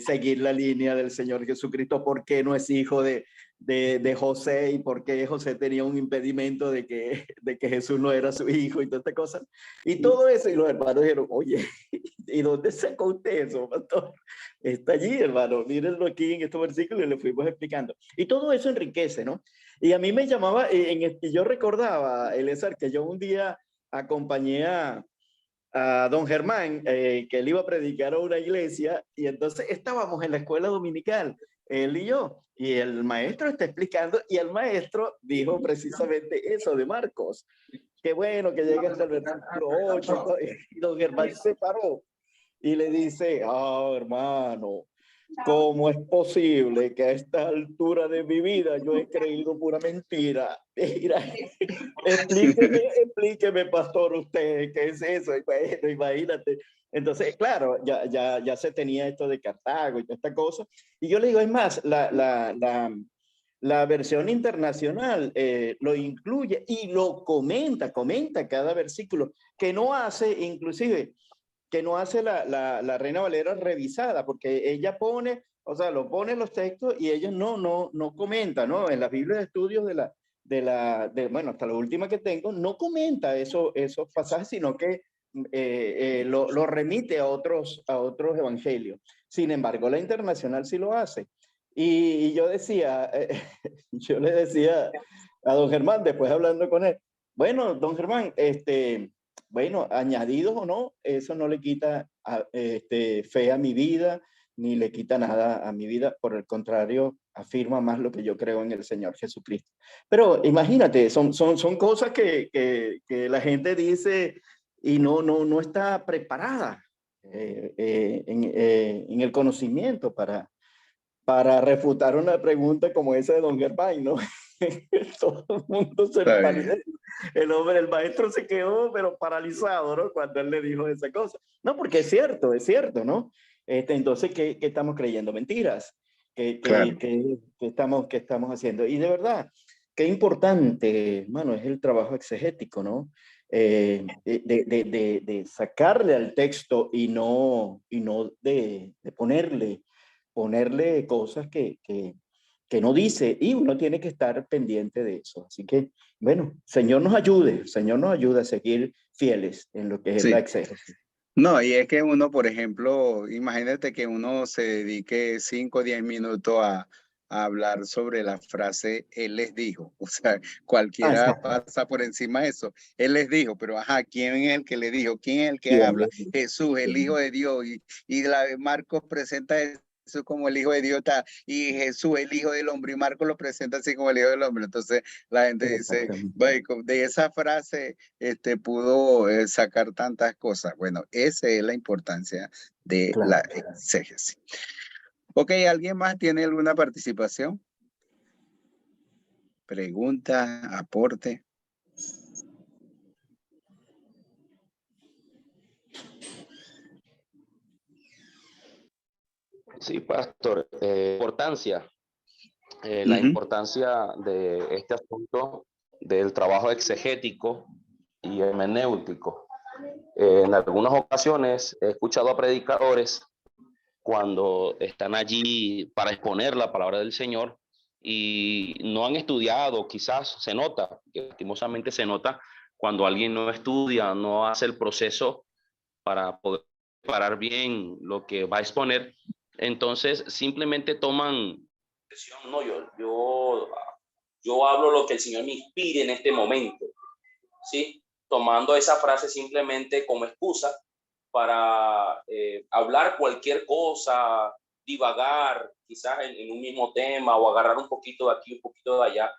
seguir la línea del Señor Jesucristo, por qué no es hijo de José y por qué José tenía un impedimento de que Jesús no era su hijo y todas estas cosas. Y todo eso, y los hermanos dijeron, oye, ¿Y dónde sacó usted eso, pastor? Está allí, hermano. Mírenlo aquí en estos versículos y le fuimos explicando. Y todo eso enriquece, ¿no? Y a mí me llamaba, yo recordaba, Eliezer, que yo un día acompañé a don Germán, que él iba a predicar a una iglesia, y entonces estábamos en la escuela dominical, él y yo, y el maestro está explicando, y el maestro dijo precisamente eso de Marcos. Qué bueno que llega hasta el versículo 8, y don Germán se paró y le dice, hermano, ¿cómo es posible que a esta altura de mi vida yo he creído pura mentira? Mira, explíqueme, pastor, usted, ¿qué es eso? Y bueno, imagínate. Entonces, claro, ya se tenía esto de Cartago y toda esta cosa. Y yo le digo, es más, la versión internacional lo incluye y lo comenta cada versículo, que no hace, inclusive, que no hace la Reina Valera revisada, porque ella pone, o sea, lo pone en los textos y ella no comenta, ¿no? En la Biblia de estudios bueno, hasta la última que tengo, no comenta esos pasajes, sino que lo remite a otros evangelios. Sin embargo, la internacional sí lo hace. Y yo decía, yo le decía a don Germán, después hablando con él, bueno, don Germán, bueno, añadidos o no, eso no le quita fe a mi vida, ni le quita nada a mi vida. Por el contrario, afirma más lo que yo creo en el Señor Jesucristo. Pero imagínate, son cosas que la gente dice y no está preparada en el conocimiento para refutar una pregunta como esa de don Germán, ¿no? Todo el mundo se paralizó. El maestro se quedó, pero paralizado, ¿no? Cuando él le dijo esa cosa. No, porque es cierto, ¿no? Entonces, ¿qué estamos creyendo? Mentiras. Claro. ¿Qué estamos haciendo? Y de verdad, qué importante, hermano, es el trabajo exegético, ¿no? De sacarle al texto y no de ponerle cosas que no dice, y uno tiene que estar pendiente de eso. Así que, bueno, Señor nos ayude a seguir fieles en lo que es la Sí. exégesis. No, y es que uno, por ejemplo, imagínate que uno se dedique 5 o 10 minutos a hablar sobre la frase Él les dijo. O sea, cualquiera pasa por encima de eso. Él les dijo, pero ajá, ¿quién es el que le dijo? ¿Quién es el que habla? Jesús, el Hijo de Dios. Y Marcos presenta eso como el Hijo de Dios, y Jesús, el Hijo del Hombre, y Marcos lo presenta así como el Hijo del Hombre. Entonces la gente dice, de esa frase pudo sacar tantas cosas. Bueno, esa es la importancia de la exégesis. Ok, ¿alguien más tiene alguna participación? Pregunta, aporte. Sí, pastor. La importancia de este asunto del trabajo exegético y hermenéutico. En algunas ocasiones he escuchado a predicadores cuando están allí para exponer la palabra del Señor y no han estudiado, quizás se nota, lastimosamente se nota cuando alguien no estudia, no hace el proceso para poder preparar bien lo que va a exponer, entonces simplemente toman, no, yo hablo lo que el Señor me inspire en este momento, ¿sí? Tomando esa frase simplemente como excusa para hablar cualquier cosa, divagar quizás en un mismo tema o agarrar un poquito de aquí, un poquito de allá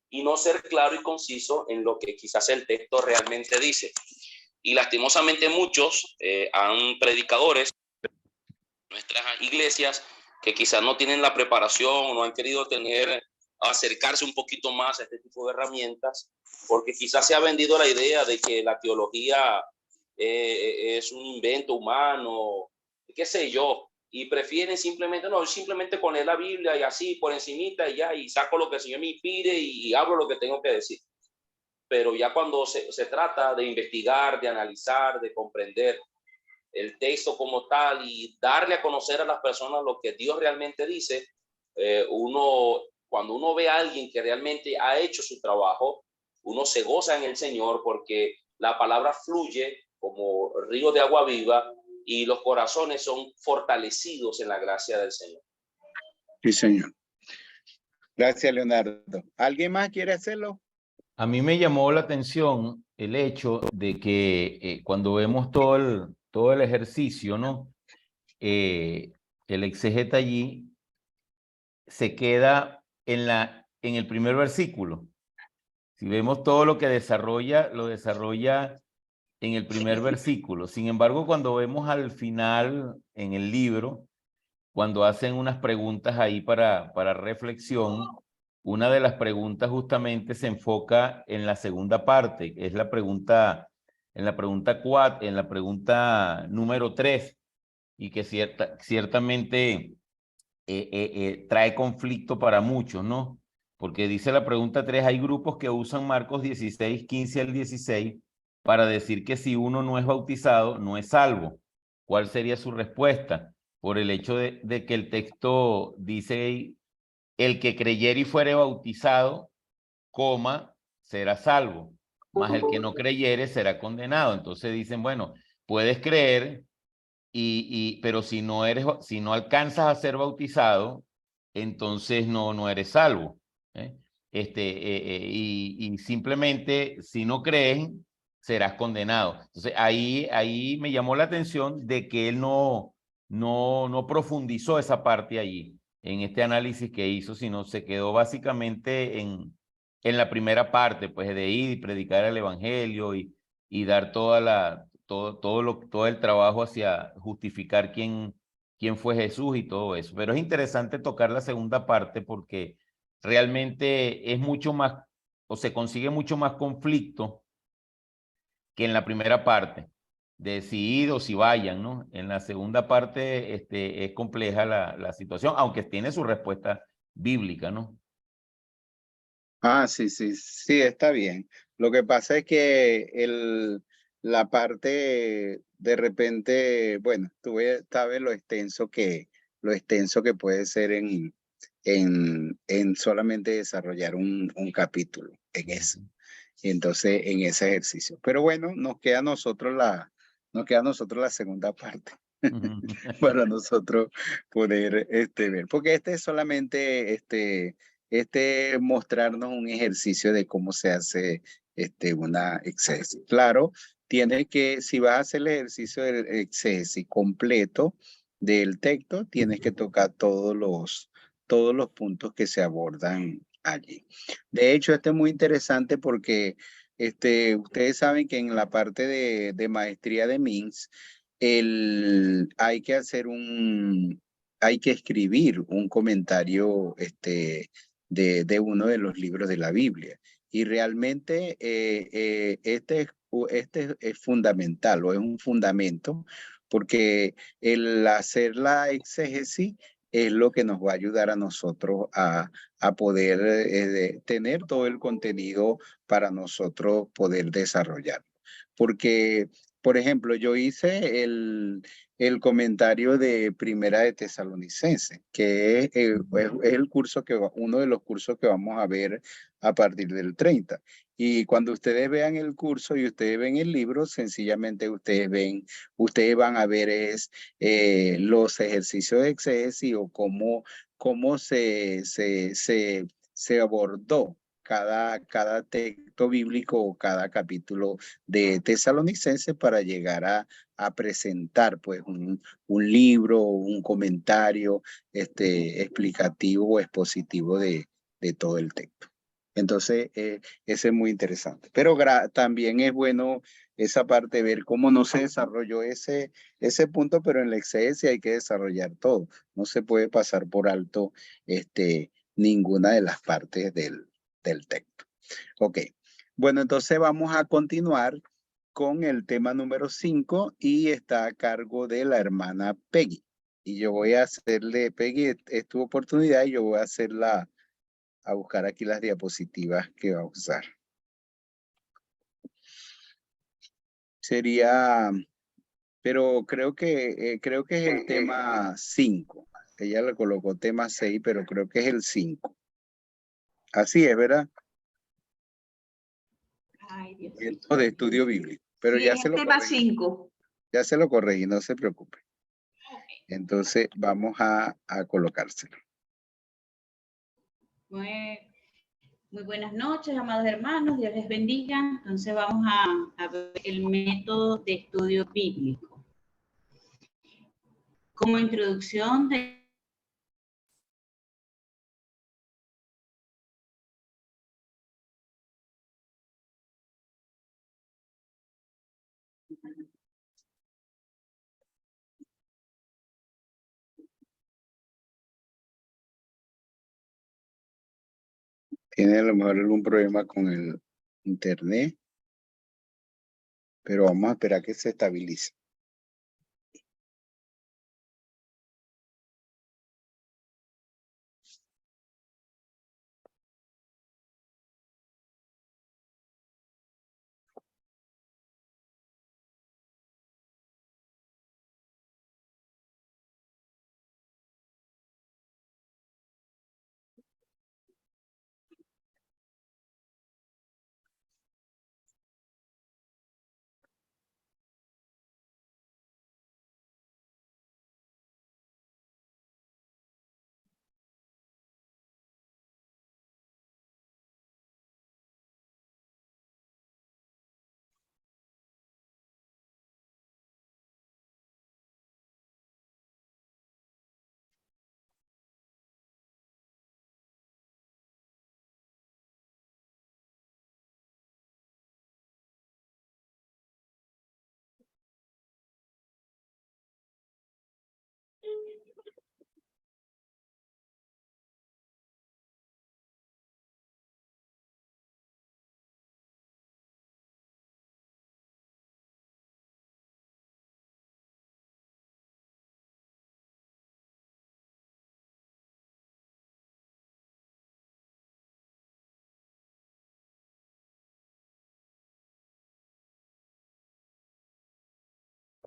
y no ser claro y conciso en lo que quizás el texto realmente dice. Y lastimosamente muchos predicadores, nuestras iglesias, que quizás no tienen la preparación, no han querido acercarse un poquito más a este tipo de herramientas, porque quizás se ha vendido la idea de que la teología es un invento humano, qué sé yo, y prefieren simplemente poner la Biblia y así por encimita y ya, y saco lo que el Señor me inspire y hablo lo que tengo que decir. Pero ya cuando se trata de investigar, de analizar, de comprender el texto como tal y darle a conocer a las personas lo que Dios realmente dice, cuando uno ve a alguien que realmente ha hecho su trabajo, uno se goza en el Señor porque la palabra fluye como río de agua viva y los corazones son fortalecidos en la gracia del Señor. Sí, señor. Gracias, Leonardo. ¿Alguien más quiere hacerlo? A mí me llamó la atención el hecho de que cuando vemos todo el ejercicio, ¿no? El exegeta allí se queda en el primer versículo. Si vemos todo lo que desarrolla, lo desarrolla en el primer versículo. Sin embargo, cuando vemos al final en el libro, cuando hacen unas preguntas ahí para reflexión, una de las preguntas justamente se enfoca en la segunda parte, que es la pregunta, en la pregunta número 3, y que ciertamente trae conflicto para muchos, ¿no? Porque dice la pregunta 3, hay grupos que usan Marcos 16, 15 al 16 para decir que si uno no es bautizado, no es salvo. ¿Cuál sería su respuesta? Por el hecho de que el texto dice, el que creyere y fuere bautizado, será salvo, mas el que no creyere será condenado. Entonces dicen, bueno, puedes creer, pero si no alcanzas a ser bautizado, entonces no eres salvo. Y simplemente si no crees, serás condenado. Entonces ahí me llamó la atención de que él no profundizó esa parte allí, en este análisis que hizo, sino se quedó básicamente en la primera parte, pues de ir y predicar el evangelio y dar todo el trabajo hacia justificar quién fue Jesús y todo eso. Pero es interesante tocar la segunda parte porque realmente es mucho más, o se consigue mucho más conflicto que en la primera parte, de si ir o si vayan, ¿no? En la segunda parte es compleja la situación, aunque tiene su respuesta bíblica, ¿no? Ah, sí, sí, sí, está bien. Lo que pasa es que la parte de repente, bueno, sabes lo extenso que puede ser en solamente desarrollar un capítulo en eso. Y entonces, en ese ejercicio. Pero bueno, nos queda a nosotros la segunda parte para nosotros poder ver. Porque este es solamente mostrarnos un ejercicio de cómo se hace una exégesis. Claro, si vas a hacer el ejercicio del exégesis completo del texto, tienes que tocar todos los puntos que se abordan allí. De hecho, este es muy interesante porque ustedes saben que en la parte de maestría de MINS, hay que escribir un comentario de uno de los libros de la Biblia. Y realmente este es fundamental o es un fundamento porque el hacer la exégesis es lo que nos va a ayudar a nosotros a poder tener todo el contenido para nosotros poder desarrollar. Porque, por ejemplo, yo hice el comentario de Primera de Tesalonicenses, que es el curso uno de los cursos que vamos a ver a partir del 30. Y cuando ustedes vean el curso y ustedes ven el libro, sencillamente ustedes van a ver los ejercicios de exégesis o cómo se abordó cada texto bíblico o cada capítulo de Tesalonicenses para llegar a presentar pues un libro o un comentario explicativo o expositivo de todo el texto. Entonces, ese es muy interesante. Pero también es bueno esa parte, ver cómo no se desarrolló ese punto, pero en la exégesis hay que desarrollar todo. No se puede pasar por alto ninguna de las partes del texto. Ok. Bueno, entonces vamos a continuar con el tema número 5 y está a cargo de la hermana Peggy. Y yo voy a hacerle, Peggy, es tu oportunidad y yo voy a hacerla a buscar aquí las diapositivas que va a usar. Sería, pero creo que es el tema 5. Ella le colocó tema 6, pero creo que es el 5. Así es, ¿verdad? Ay, Dios. Esto de estudio bíblico. Pero Sí, ya es se lo tema corregí. 5. Ya se lo corregí, no se preocupe. Entonces vamos a colocárselo. Muy buenas noches, amados hermanos, Dios les bendiga. Entonces vamos a ver el método de estudio bíblico. Como introducción Tiene a lo mejor algún problema con el internet, pero vamos a esperar que se estabilice.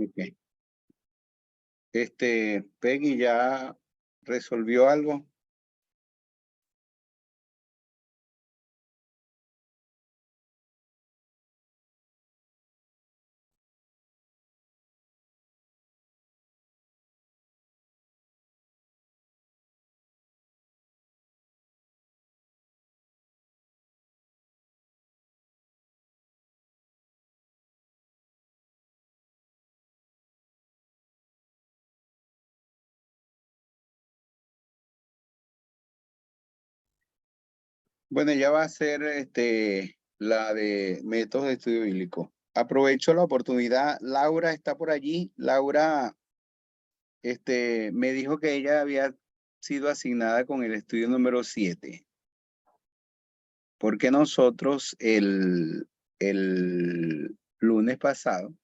Ok. Peggy ya resolvió algo. Bueno, ya va a ser la de métodos de estudio bíblico. Aprovecho la oportunidad. Laura está por allí. Laura me dijo que ella había sido asignada con el estudio número 7. Porque nosotros el lunes pasado,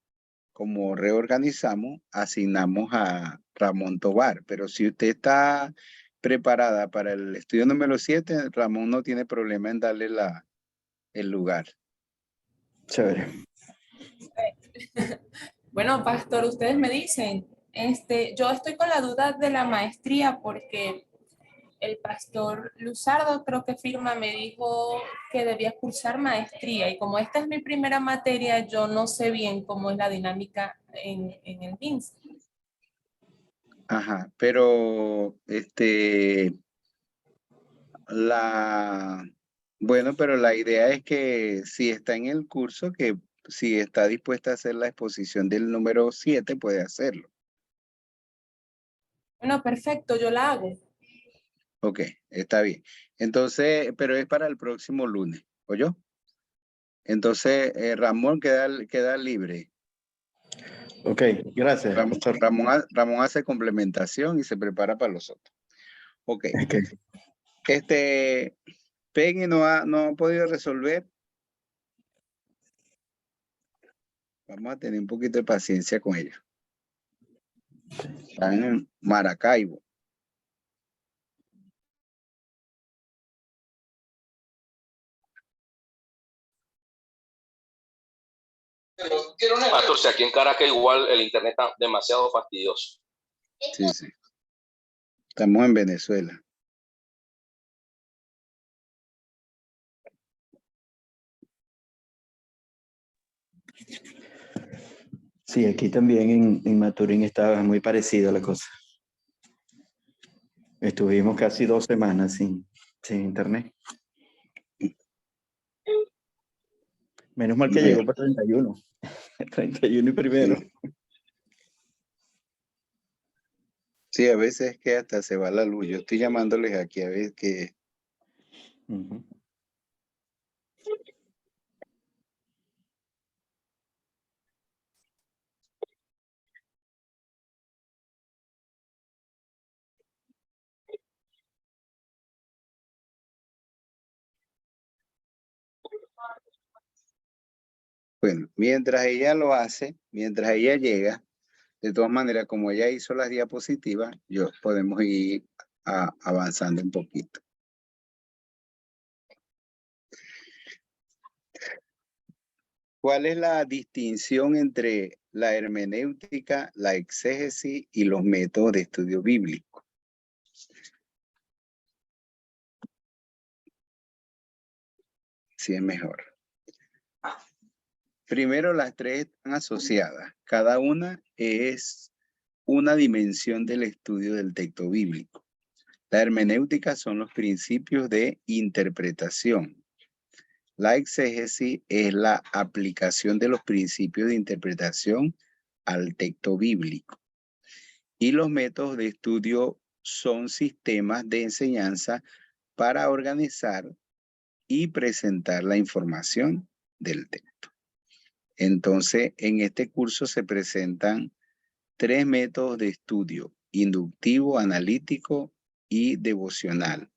como reorganizamos, asignamos a Ramón Tobar. Pero si usted está preparada para el estudio número 7, Ramón no tiene problema en darle el lugar. Chévere. Bueno, pastor, ustedes me dicen, yo estoy con la duda de la maestría porque el pastor Luzardo, creo que firma, me dijo que debía cursar maestría y como esta es mi primera materia, yo no sé bien cómo es la dinámica en el MINS. Ajá, pero bueno, pero la idea es que si está en el curso, que si está dispuesta a hacer la exposición del número 7, puede hacerlo. Bueno, perfecto, yo la hago. Ok, está bien. Entonces, pero es para el próximo lunes, ¿oyó? Entonces, Ramón queda libre. Ok, gracias. pastor. Ramón hace complementación y se prepara para los otros. Ok. Ok. Peggy no ha podido resolver. Vamos a tener un poquito de paciencia con ella. Están en Maracaibo. Pastor, si aquí en Caracas igual el internet está demasiado fastidioso. Sí, sí. Estamos en Venezuela. Sí, aquí también en Maturín estaba muy parecida la cosa. Estuvimos casi 2 semanas sin internet. Menos mal que Bueno, llegó para 31. 31 y primero. sí. Sí, a veces que hasta se va la luz. Yo estoy llamándoles aquí a ver que... Ujú. Bueno, mientras ella lo hace, mientras ella llega, de todas maneras, como ella hizo las diapositivas, podemos ir avanzando un poquito. ¿Cuál es la distinción entre la hermenéutica, la exégesis y los métodos de estudio bíblico? Sí, es mejor. Primero, las tres están asociadas. Cada una es una dimensión del estudio del texto bíblico. La hermenéutica son los principios de interpretación. La exégesis es la aplicación de los principios de interpretación al texto bíblico. Y los métodos de estudio son sistemas de enseñanza para organizar y presentar la información del texto. Entonces, en este curso se presentan 3 métodos de estudio: inductivo, analítico y devocional.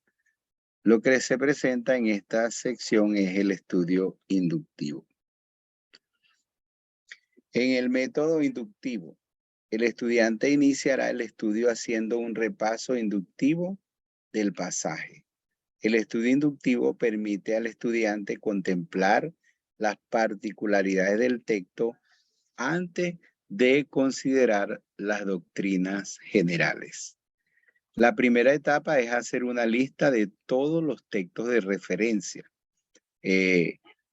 Lo que se presenta en esta sección es el estudio inductivo. En el método inductivo, el estudiante iniciará el estudio haciendo un repaso inductivo del pasaje. El estudio inductivo permite al estudiante contemplar las particularidades del texto antes de considerar las doctrinas generales. La primera etapa es hacer una lista de todos los textos de referencia.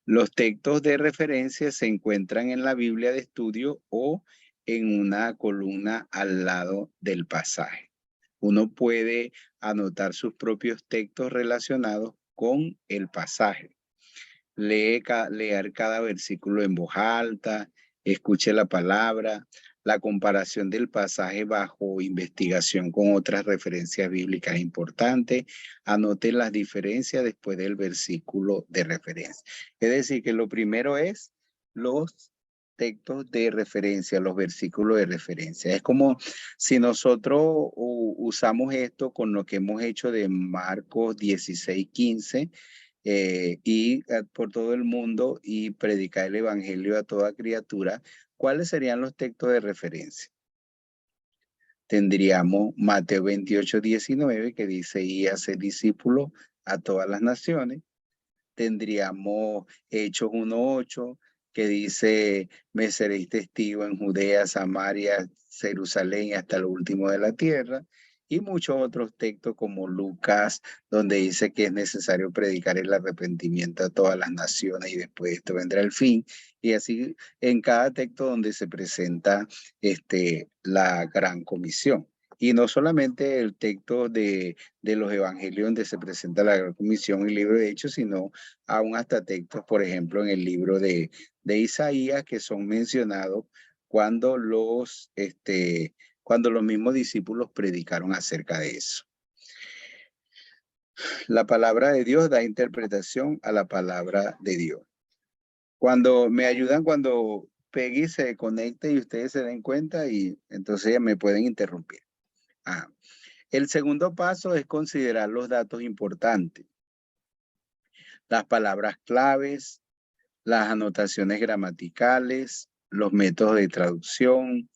Los textos de referencia se encuentran en la Biblia de estudio o en una columna al lado del pasaje. Uno puede anotar sus propios textos relacionados con el pasaje. Leer cada versículo en voz alta, escuche la palabra, la comparación del pasaje bajo investigación con otras referencias bíblicas importantes, anote las diferencias después del versículo de referencia. Es decir, que lo primero es los textos de referencia, los versículos de referencia. Es como si nosotros usamos esto con lo que hemos hecho de Marcos 16:15, y por todo el mundo y predicar el evangelio a toda criatura. ¿Cuáles serían los textos de referencia? Tendríamos Mateo 28:19, que dice: y hacer discípulos a todas las naciones. Tendríamos Hechos 1:8, que dice: me seréis testigo en Judea, Samaria, Jerusalén, hasta lo último de la tierra. Y muchos otros textos como Lucas, donde dice que es necesario predicar el arrepentimiento a todas las naciones y después de esto vendrá el fin. Y así en cada texto donde se presenta la gran comisión. Y no solamente el texto de los evangelios donde se presenta la gran comisión y el libro de Hechos, sino aún hasta textos, por ejemplo, en el libro de Isaías, que son mencionados cuando los mismos discípulos predicaron acerca de eso. La palabra de Dios da interpretación a la palabra de Dios. Cuando me ayudan, cuando Peggy se conecte y ustedes se den cuenta, y entonces ya me pueden interrumpir. El segundo paso es considerar los datos importantes, las palabras claves, las anotaciones gramaticales, los métodos de traducción,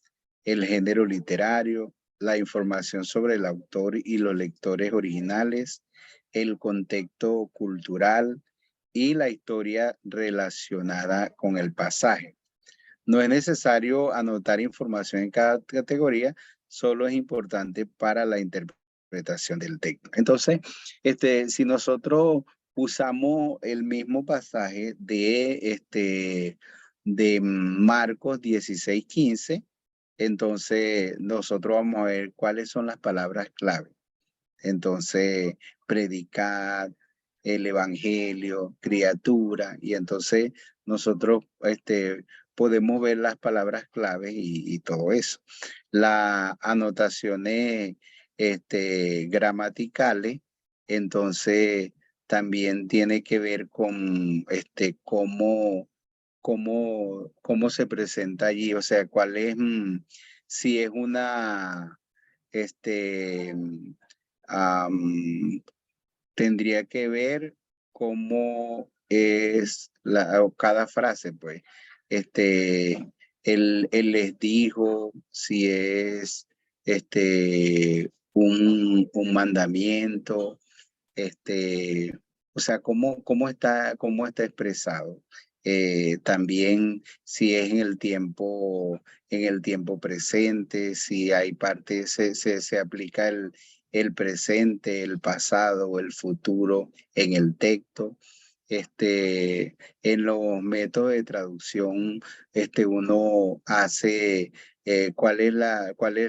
el género literario, la información sobre el autor y los lectores originales, el contexto cultural y la historia relacionada con el pasaje. No es necesario anotar información en cada categoría, solo es importante para la interpretación del texto. Entonces, si nosotros usamos el mismo pasaje de Marcos 16:15. Entonces, nosotros vamos a ver cuáles son las palabras clave. Entonces, predicar, el evangelio, criatura, y entonces nosotros podemos ver las palabras claves y todo eso. Las anotaciones gramaticales, entonces también tiene que ver con cómo se presenta allí, o sea, cuál es, si es una, tendría que ver cómo es cada frase, pues. Él les dijo si es un mandamiento, o sea, cómo está expresado. También si es en el tiempo presente, si hay partes, se aplica el presente, el pasado o el futuro en el texto. En los métodos de traducción, uno hace, ¿cuál es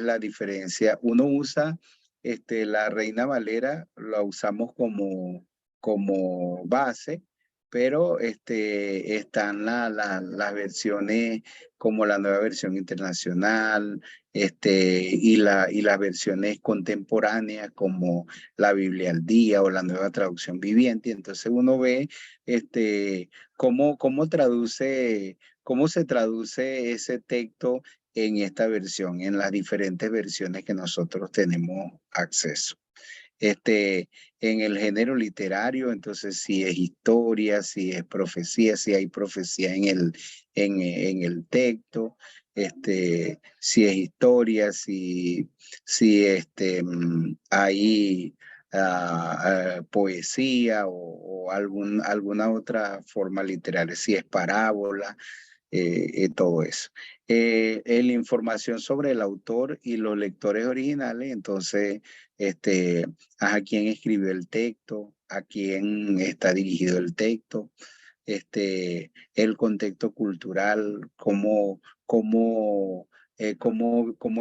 la diferencia? Uno usa la Reina Valera, la usamos como base, pero están las versiones como la Nueva Versión Internacional, y las versiones contemporáneas como la Biblia al Día o la Nueva Traducción Viviente. Entonces uno ve cómo se traduce ese texto en esta versión, en las diferentes versiones que nosotros tenemos acceso. En el género literario, entonces si es historia, si es profecía, si hay profecía en el texto, si es historia, si hay poesía o alguna otra forma literaria, si es parábola, todo eso. La información sobre el autor y los lectores originales, entonces, a quién escribió el texto, a quién está dirigido el texto, el contexto cultural, cómo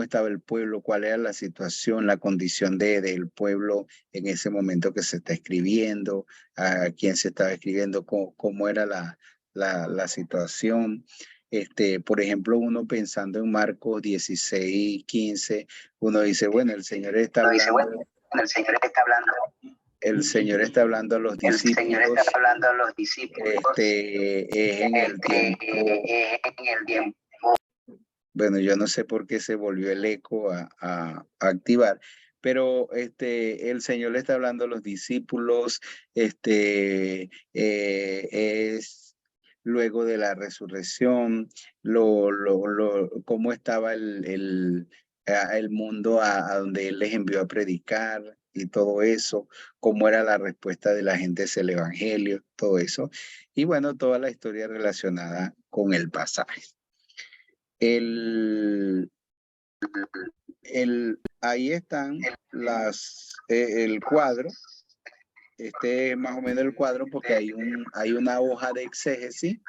estaba el pueblo, cuál era la situación, la condición del pueblo en ese momento que se está escribiendo, a quién se estaba escribiendo, cómo era la situación. Por ejemplo, uno pensando en Marcos 16:15, uno dice, bueno, el Señor está hablando. El Señor está hablando a los discípulos. Es en el tiempo. Bueno, yo no sé por qué se volvió el eco a activar, pero el Señor le está hablando a los discípulos, es luego de la resurrección, cómo estaba el mundo a donde Él les envió a predicar y todo eso, cómo era la respuesta de la gente hacia el evangelio, todo eso. Y bueno, toda la historia relacionada con el pasaje. Ahí están el cuadro. Este es más o menos el cuadro porque hay una hoja de exégesis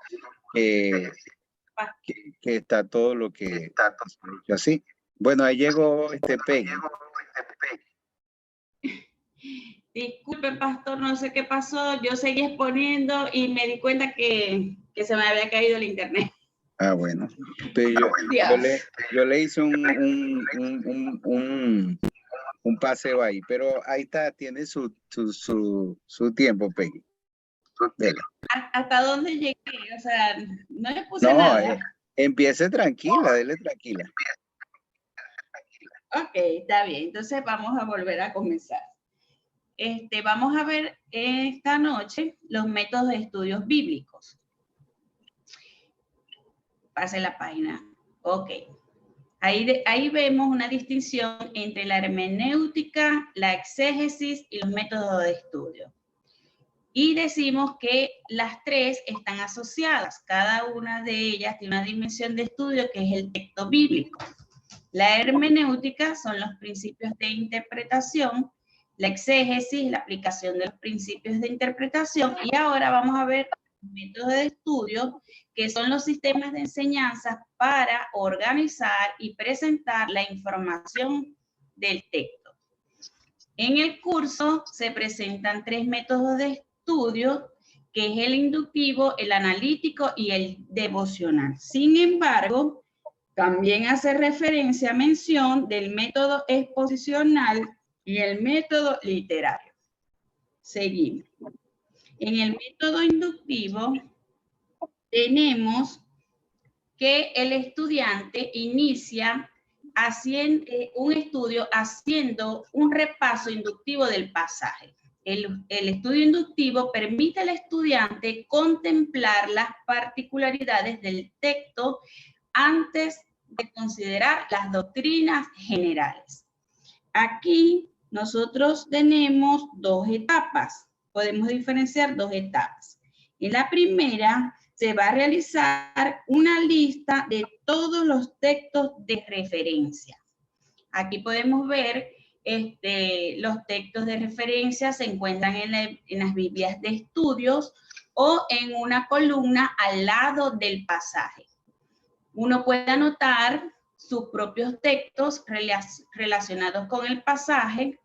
que está todo lo que está así. Bueno, ahí llegó Peggy. Disculpe, pastor, no sé qué pasó. Yo seguí exponiendo y me di cuenta que se me había caído el internet. Ah, bueno. Pero yo le hice un paseo ahí, pero ahí está, tiene su tiempo, Peggy. ¿Hasta dónde llegué? O sea, no le puse nada. Empiece tranquila, dele tranquila. Ok, está bien. Entonces vamos a volver a comenzar. Vamos a ver esta noche los métodos de estudios bíblicos. Pase la página. Ok. Ahí vemos una distinción entre la hermenéutica, la exégesis y los métodos de estudio. Y decimos que las tres están asociadas. Cada una de ellas tiene una dimensión de estudio que es el texto bíblico. La hermenéutica son los principios de interpretación, la exégesis, la aplicación de los principios de interpretación, y ahora vamos a ver métodos de estudio, que son los sistemas de enseñanza para organizar y presentar la información del texto. En el curso se presentan 3 métodos de estudio, que es el inductivo, el analítico y el devocional. Sin embargo, también hace mención del método exposicional y el método literario. Seguimos. En el método inductivo tenemos que el estudiante inicia haciendo un estudio, haciendo un repaso inductivo del pasaje. El estudio inductivo permite al estudiante contemplar las particularidades del texto antes de considerar las doctrinas generales. Aquí nosotros tenemos 2 etapas. Podemos diferenciar 2 etapas. En la primera se va a realizar una lista de todos los textos de referencia. Aquí podemos ver los textos de referencia se encuentran en las Biblias de estudios o en una columna al lado del pasaje. Uno puede anotar sus propios textos relacionados con el pasaje.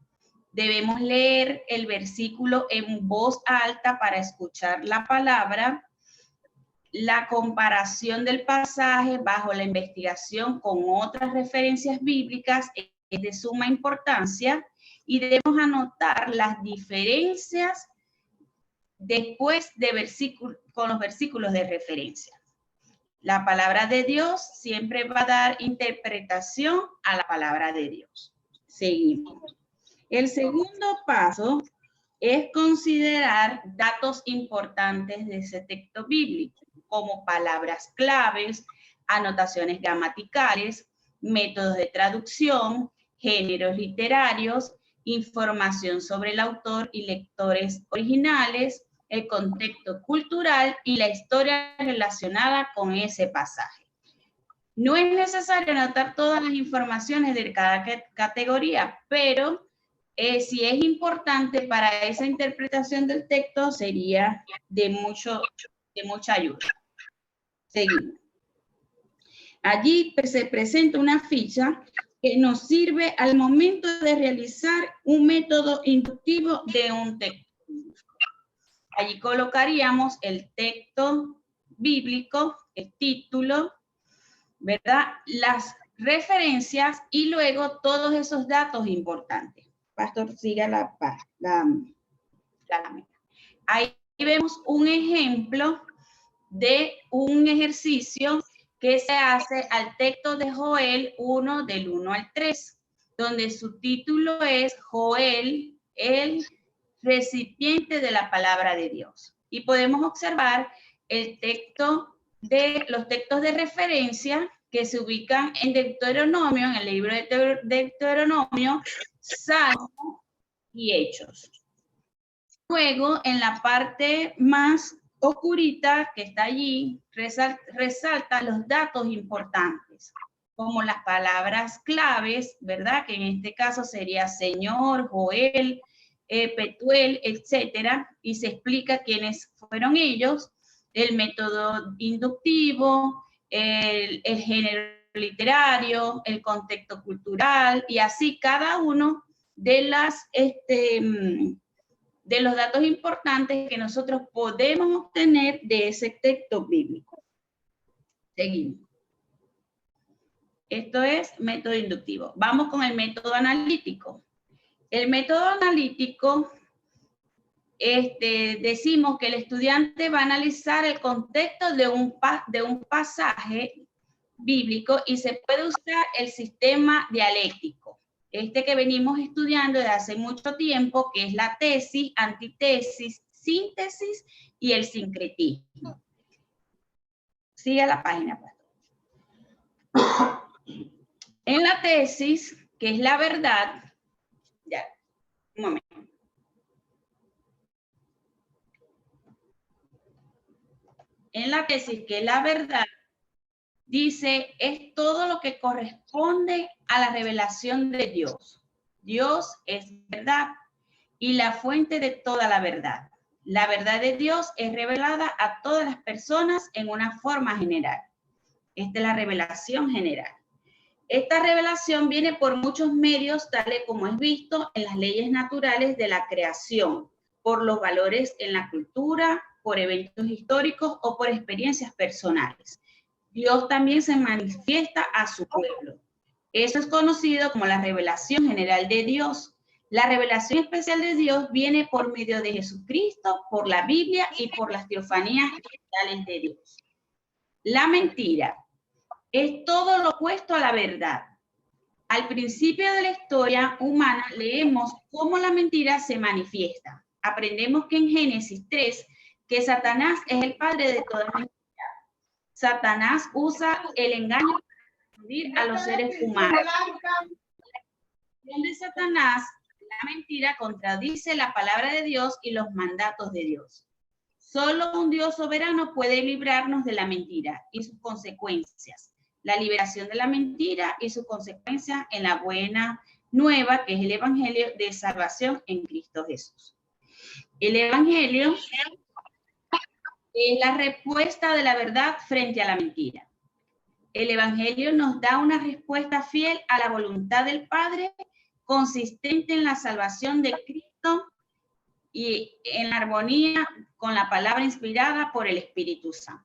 Debemos leer el versículo en voz alta para escuchar la palabra. La comparación del pasaje bajo la investigación con otras referencias bíblicas es de suma importancia y debemos anotar las diferencias después de con los versículos de referencia. La palabra de Dios siempre va a dar interpretación a la palabra de Dios. Seguimos. El segundo paso es considerar datos importantes de ese texto bíblico, como palabras claves, anotaciones gramaticales, métodos de traducción, géneros literarios, información sobre el autor y lectores originales, el contexto cultural y la historia relacionada con ese pasaje. No es necesario anotar todas las informaciones de cada categoría, pero si es importante para esa interpretación del texto, sería de mucha ayuda. Seguimos. Allí se presenta una ficha que nos sirve al momento de realizar un método inductivo de un texto. Allí colocaríamos el texto bíblico, el título, ¿verdad? Las referencias y luego todos esos datos importantes. Pastor, siga la lámina. Ahí vemos un ejemplo de un ejercicio que se hace al texto de Joel 1, del 1 al 3, donde su título es Joel, el recipiente de la palabra de Dios. Y podemos observar los textos de referencia que se ubican en Deuteronomio, en el libro de Deuteronomio, Salmos y Hechos. Luego, en la parte más oscurita que está allí, resalta los datos importantes, como las palabras claves, ¿verdad? Que en este caso sería Señor, Joel, Petuel, etcétera, y se explica quiénes fueron ellos, el método inductivo, el género literario, el contexto cultural, y así cada uno de los datos importantes que nosotros podemos obtener de ese texto bíblico. Seguimos. Esto es método inductivo. Vamos con el método analítico. El método analítico, decimos que el estudiante va a analizar el contexto de un pasaje bíblico y se puede usar el sistema dialéctico. Que venimos estudiando desde hace mucho tiempo, que es la tesis, antitesis, síntesis y el sincretismo. Siga la página, pastor. En la tesis, que es la verdad, ya, un momento. En la tesis, que es la verdad, dice, es todo lo que corresponde a la revelación de Dios. Dios es verdad y la fuente de toda la verdad. La verdad de Dios es revelada a todas las personas en una forma general. Esta es la revelación general. Esta revelación viene por muchos medios, tales como es visto en las leyes naturales de la creación, por los valores en la cultura, por eventos históricos o por experiencias personales. Dios también se manifiesta a su pueblo. Eso es conocido como la revelación general de Dios. La revelación especial de Dios viene por medio de Jesucristo, por la Biblia y por las teofanías generales de Dios. La mentira es todo lo opuesto a la verdad. Al principio de la historia humana leemos cómo la mentira se manifiesta. Aprendemos que en Génesis 3, que Satanás es el padre de toda mentira. Satanás usa el engaño para confundir a los seres humanos. De Satanás, la mentira contradice la palabra de Dios y los mandatos de Dios. Solo un Dios soberano puede librarnos de la mentira y sus consecuencias. La liberación de la mentira y sus consecuencias en la buena nueva, que es el evangelio de salvación en Cristo Jesús. El evangelio es la respuesta de la verdad frente a la mentira. El evangelio nos da una respuesta fiel a la voluntad del Padre, consistente en la salvación de Cristo y en la armonía con la palabra inspirada por el Espíritu Santo.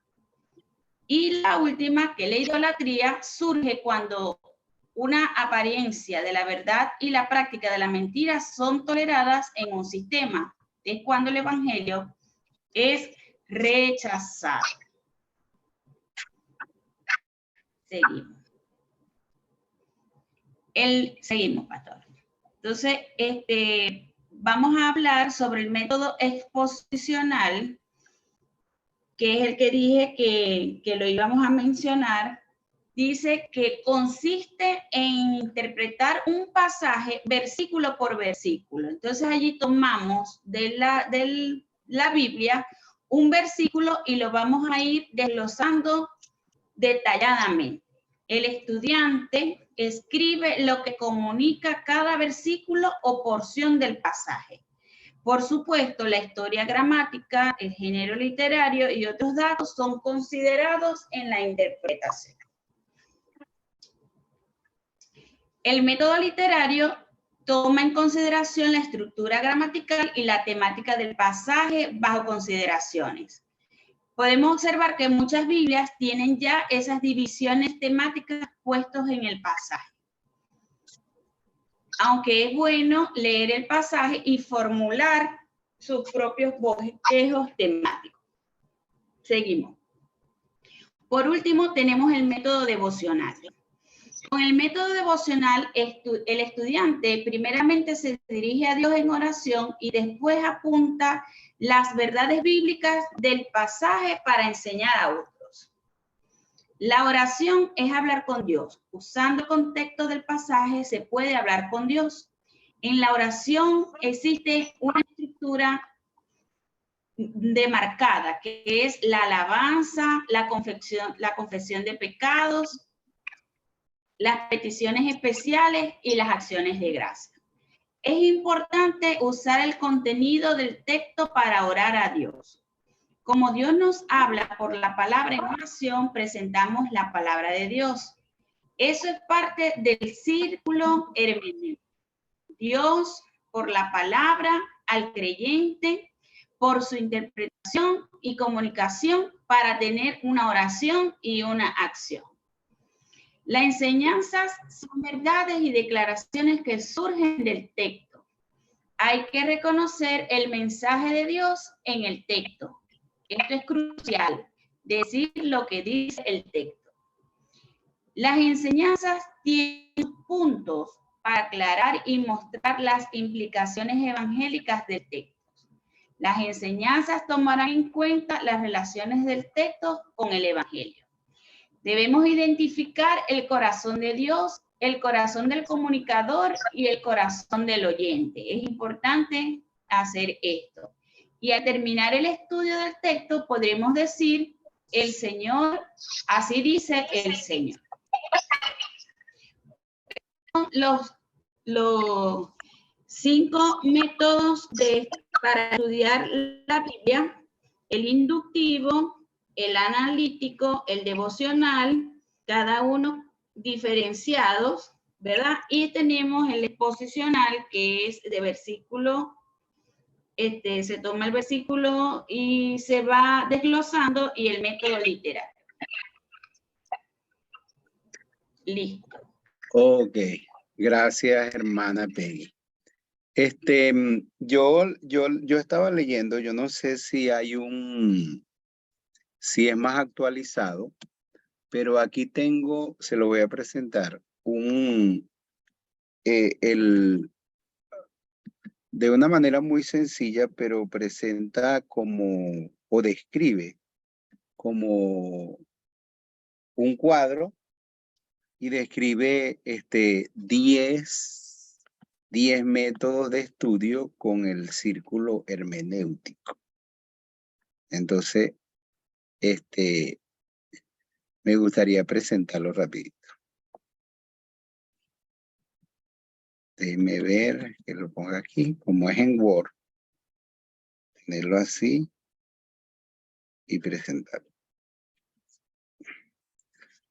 Y la última, que la idolatría, surge cuando una apariencia de la verdad y la práctica de la mentira son toleradas en un sistema. Es cuando el evangelio es rechazado. Seguimos. Seguimos, pastor. Entonces, vamos a hablar sobre el método exposicional, que es el que dije que lo íbamos a mencionar. Dice que consiste en interpretar un pasaje versículo por versículo. Entonces allí tomamos de la Biblia un versículo y lo vamos a ir desglosando detalladamente. El estudiante escribe lo que comunica cada versículo o porción del pasaje. Por supuesto, la historia gramática, el género literario y otros datos son considerados en la interpretación. El método literario toma en consideración la estructura gramatical y la temática del pasaje bajo consideraciones. Podemos observar que muchas Biblias tienen ya esas divisiones temáticas puestas en el pasaje. Aunque es bueno leer el pasaje y formular sus propios bosquejos temáticos. Seguimos. Por último, tenemos el método devocional. Con el método devocional, el estudiante primeramente se dirige a Dios en oración y después apunta las verdades bíblicas del pasaje para enseñar a otros. La oración es hablar con Dios. Usando el contexto del pasaje se puede hablar con Dios. En la oración existe una estructura demarcada, que es la alabanza, la confesión de pecados, las peticiones especiales y las acciones de gracia. Es importante usar el contenido del texto para orar a Dios. Como Dios nos habla por la palabra en oración, presentamos la palabra de Dios. Eso es parte del círculo hermenéutico. Dios, por la palabra, al creyente, por su interpretación y comunicación para tener una oración y una acción. Las enseñanzas son verdades y declaraciones que surgen del texto. Hay que reconocer el mensaje de Dios en el texto. Esto es crucial, decir lo que dice el texto. Las enseñanzas tienen puntos para aclarar y mostrar las implicaciones evangélicas del texto. Las enseñanzas tomarán en cuenta las relaciones del texto con el evangelio. Debemos identificar el corazón de Dios, el corazón del comunicador y el corazón del oyente. Es importante hacer esto. Y al terminar el estudio del texto podremos decir, el Señor, así dice el Señor. Los 5 métodos de para estudiar la Biblia, el inductivo, el analítico, el devocional, cada uno diferenciados, ¿verdad? Y tenemos el exposicional, que es de versículo, se toma el versículo y se va desglosando, y el método literario. Listo. Ok, gracias, hermana Peggy. Yo estaba leyendo, yo no sé si hay si es más actualizado, pero aquí tengo, se lo voy a presentar, de una manera muy sencilla, pero presenta como, o describe como un cuadro y describe 10 métodos de estudio con el círculo hermenéutico. Entonces, me gustaría presentarlo rapidito. Déjeme ver que lo ponga aquí, como es en Word. Tenerlo así y presentarlo.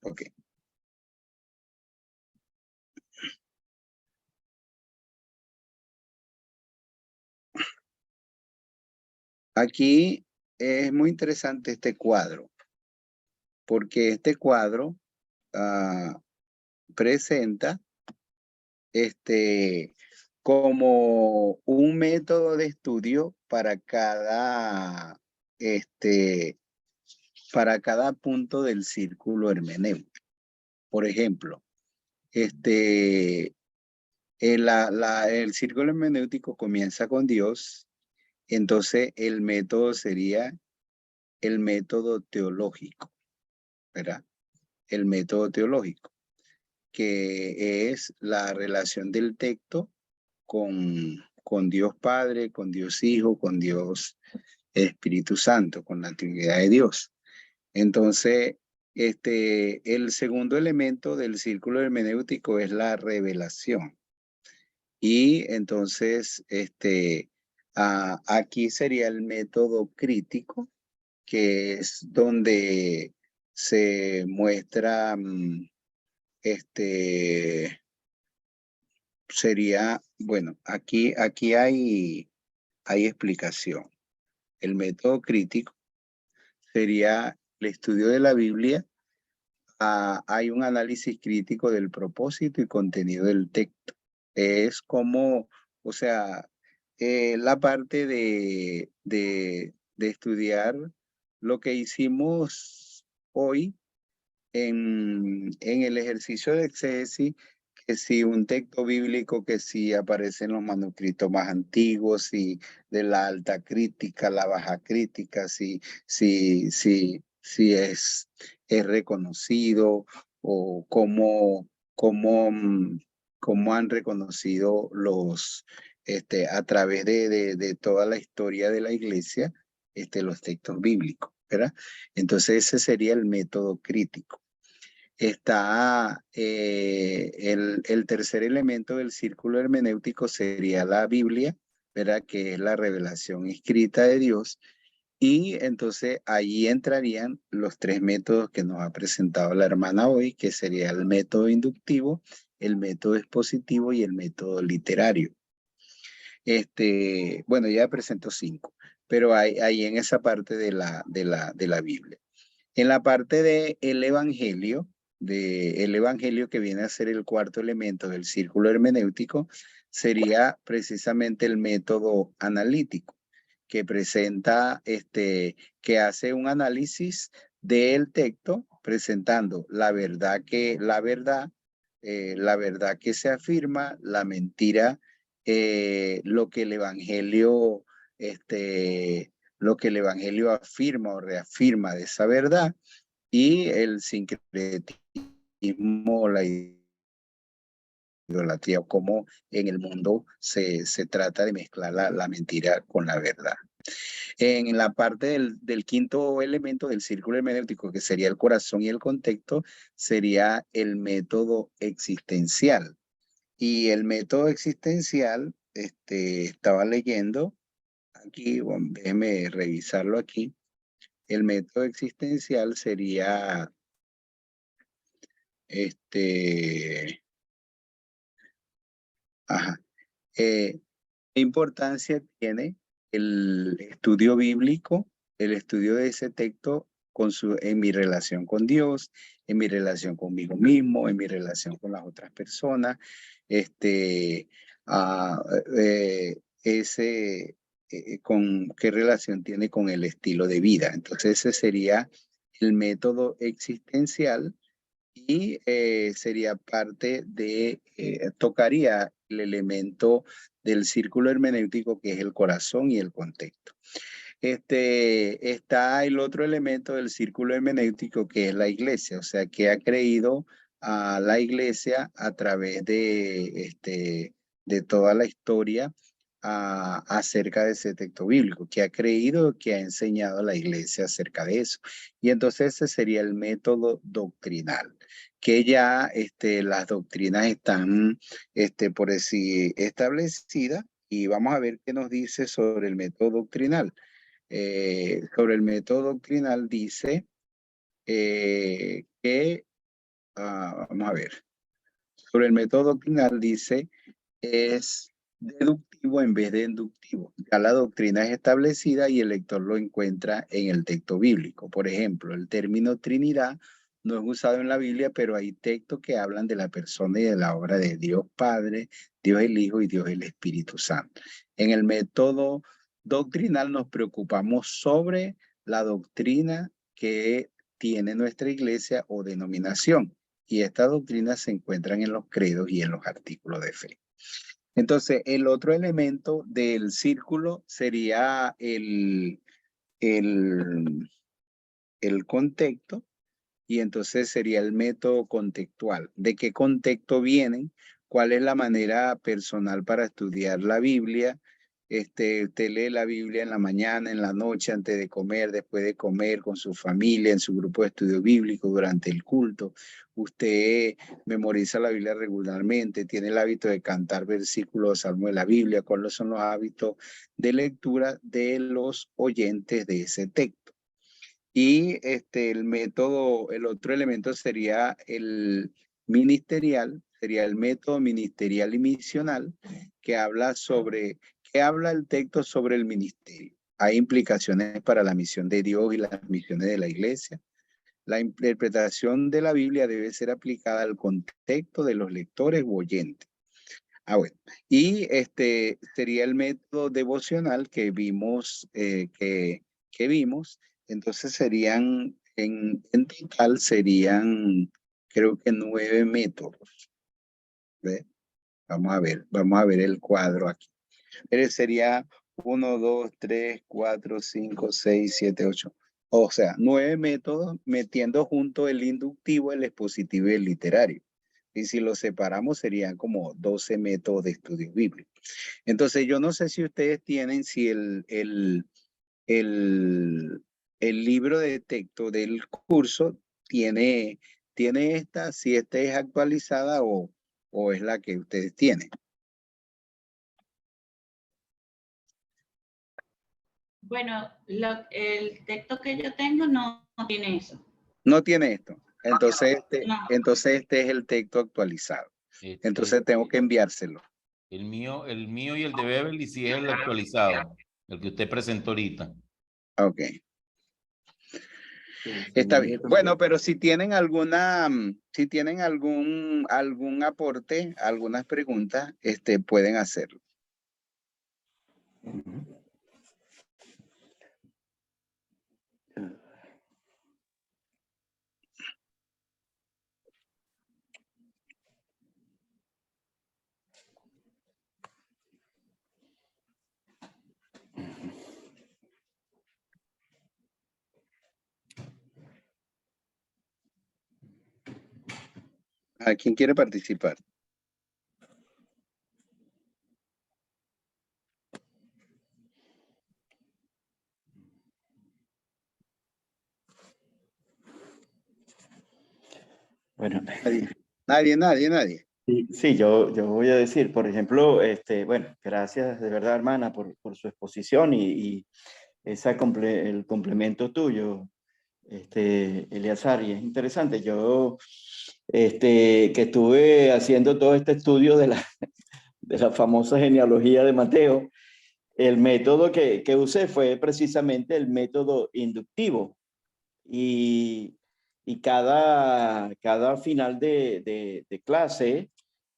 Ok. Aquí es muy interesante este cuadro, porque este cuadro presenta como un método de estudio para cada punto del círculo hermenéutico. Por ejemplo, el círculo hermenéutico comienza con Dios, entonces el método sería el método teológico, ¿verdad? El método teológico, que es la relación del texto con Dios Padre, con Dios Hijo, con Dios Espíritu Santo, con la Trinidad de Dios. Entonces, el segundo elemento del círculo hermenéutico es la revelación. Y entonces, aquí sería el método crítico, que es donde se muestra, sería, bueno, aquí hay explicación. El método crítico sería el estudio de la Biblia. Hay un análisis crítico del propósito y contenido del texto. Es como, o sea, la parte de estudiar lo que hicimos hoy en el ejercicio de exégesis, que si un texto bíblico, que si aparece en los manuscritos más antiguos, y de la alta crítica, la baja crítica, si es reconocido, o cómo han reconocido a través de toda la historia de la iglesia, los textos bíblicos, ¿verdad? Entonces ese sería el método crítico. Está el tercer elemento del círculo hermenéutico sería la Biblia, ¿verdad? Que es la revelación escrita de Dios. Y entonces ahí entrarían los 3 métodos que nos ha presentado la hermana hoy, que sería el método inductivo, el método expositivo y el método literario. Bueno, ya presento 5, pero ahí en esa parte de la Biblia. En la parte del Evangelio, que viene a ser el cuarto elemento del círculo hermenéutico, sería precisamente el método analítico, que presenta, que hace un análisis del texto, presentando la verdad que se afirma, la mentira, lo que el Evangelio afirma o reafirma de esa verdad, y el sincretismo, la idolatría, o cómo en el mundo se trata de mezclar la mentira con la verdad. En la parte del quinto elemento del círculo hermenéutico, que sería el corazón y el contexto, sería el método existencial. Y el método existencial, estaba leyendo aquí, bueno, déjeme revisarlo aquí. El método existencial sería, ajá, ¿qué importancia tiene el estudio bíblico, el estudio de ese texto en mi relación con Dios, en mi relación conmigo mismo, en mi relación con las otras personas? Ah, con qué relación tiene con el estilo de vida. Entonces ese sería el método existencial y sería parte de, tocaría el elemento del círculo hermenéutico que es el corazón y el contexto. Está el otro elemento del círculo hermenéutico que es la iglesia, o sea, que ha creído a la iglesia a través de toda la historia acerca de ese texto bíblico, que ha creído, que ha enseñado a la iglesia acerca de eso. Y entonces ese sería el método doctrinal, que ya las doctrinas están, por decir, establecidas, y vamos a ver qué nos dice sobre el método doctrinal. Sobre el método doctrinal dice vamos a ver, sobre el método doctrinal dice es deductivo en vez de inductivo. Ya la doctrina es establecida y el lector lo encuentra en el texto bíblico. Por ejemplo, el término Trinidad no es usado en la Biblia, pero hay textos que hablan de la persona y de la obra de Dios Padre, Dios el Hijo y Dios el Espíritu Santo. En el método doctrinal nos preocupamos sobre la doctrina que tiene nuestra iglesia o denominación. Y estas doctrinas se encuentran en los credos y en los artículos de fe. Entonces, el otro elemento del círculo sería el contexto, y entonces sería el método contextual. ¿De qué contexto vienen? ¿Cuál es la manera personal para estudiar la Biblia? Usted lee la Biblia en la mañana, en la noche, antes de comer, después de comer, con su familia, en su grupo de estudio bíblico, durante el culto. Usted memoriza la Biblia regularmente, tiene el hábito de cantar versículos de Salmo de la Biblia. ¿Cuáles son los hábitos de lectura de los oyentes de ese texto? Y el otro elemento sería el ministerial, sería el método ministerial y misional, que habla el texto sobre el ministerio. Hay implicaciones para la misión de Dios y las misiones de la iglesia. La interpretación de la Biblia debe ser aplicada al contexto de los lectores u oyentes. Bueno, y sería el método devocional que vimos, entonces serían, en total serían, creo que 9 métodos. ¿Ve? Vamos a ver el cuadro aquí. Sería 1, 2, 3, 4, 5, 6, 7, 8. O sea, 9 métodos metiendo junto el inductivo, el expositivo y el literario. Y si lo separamos serían como 12 métodos de estudio bíblico. Entonces yo no sé si ustedes tienen, si el libro de texto del curso tiene si esta es actualizada o es la que ustedes tienen. Bueno, el texto que yo tengo no tiene eso. No tiene esto. Entonces, No. entonces este es el texto actualizado. Entonces tengo que enviárselo. El mío y el de Beverly sí es el actualizado, el que usted presentó ahorita. Ok. Está bien. Bueno, pero si tienen algún aporte, algunas preguntas, pueden hacerlo. ¿A quién quiere participar? Bueno, Nadie. Sí, yo voy a decir, por ejemplo, bueno, gracias de verdad, hermana, por su exposición y el complemento tuyo, Eleazar, y es interesante. Yo, que estuve haciendo todo este estudio de la famosa genealogía de Mateo, el método que usé fue precisamente el método inductivo. Y cada final de clase,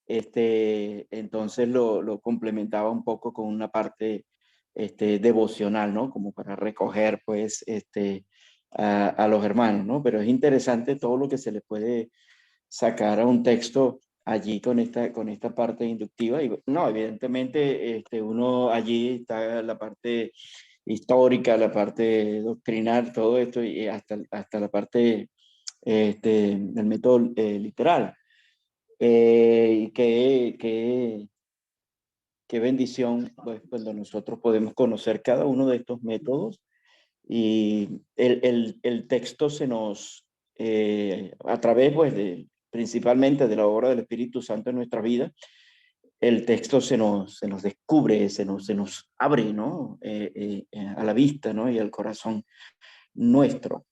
entonces lo complementaba un poco con una parte devocional, ¿no? Como para recoger, pues, a los hermanos, ¿no? Pero es interesante todo lo que se le puede sacar a un texto allí con esta parte inductiva. Y no, evidentemente, uno allí está la parte histórica, la parte doctrinal, todo esto, y hasta la parte del método literal. Y qué bendición, pues, cuando nosotros podemos conocer cada uno de estos métodos y el texto se nos, a través, pues, principalmente de la obra del Espíritu Santo en nuestra vida, el texto se nos descubre, se nos abre, ¿no? A la vista, ¿no? Y al corazón nuestro,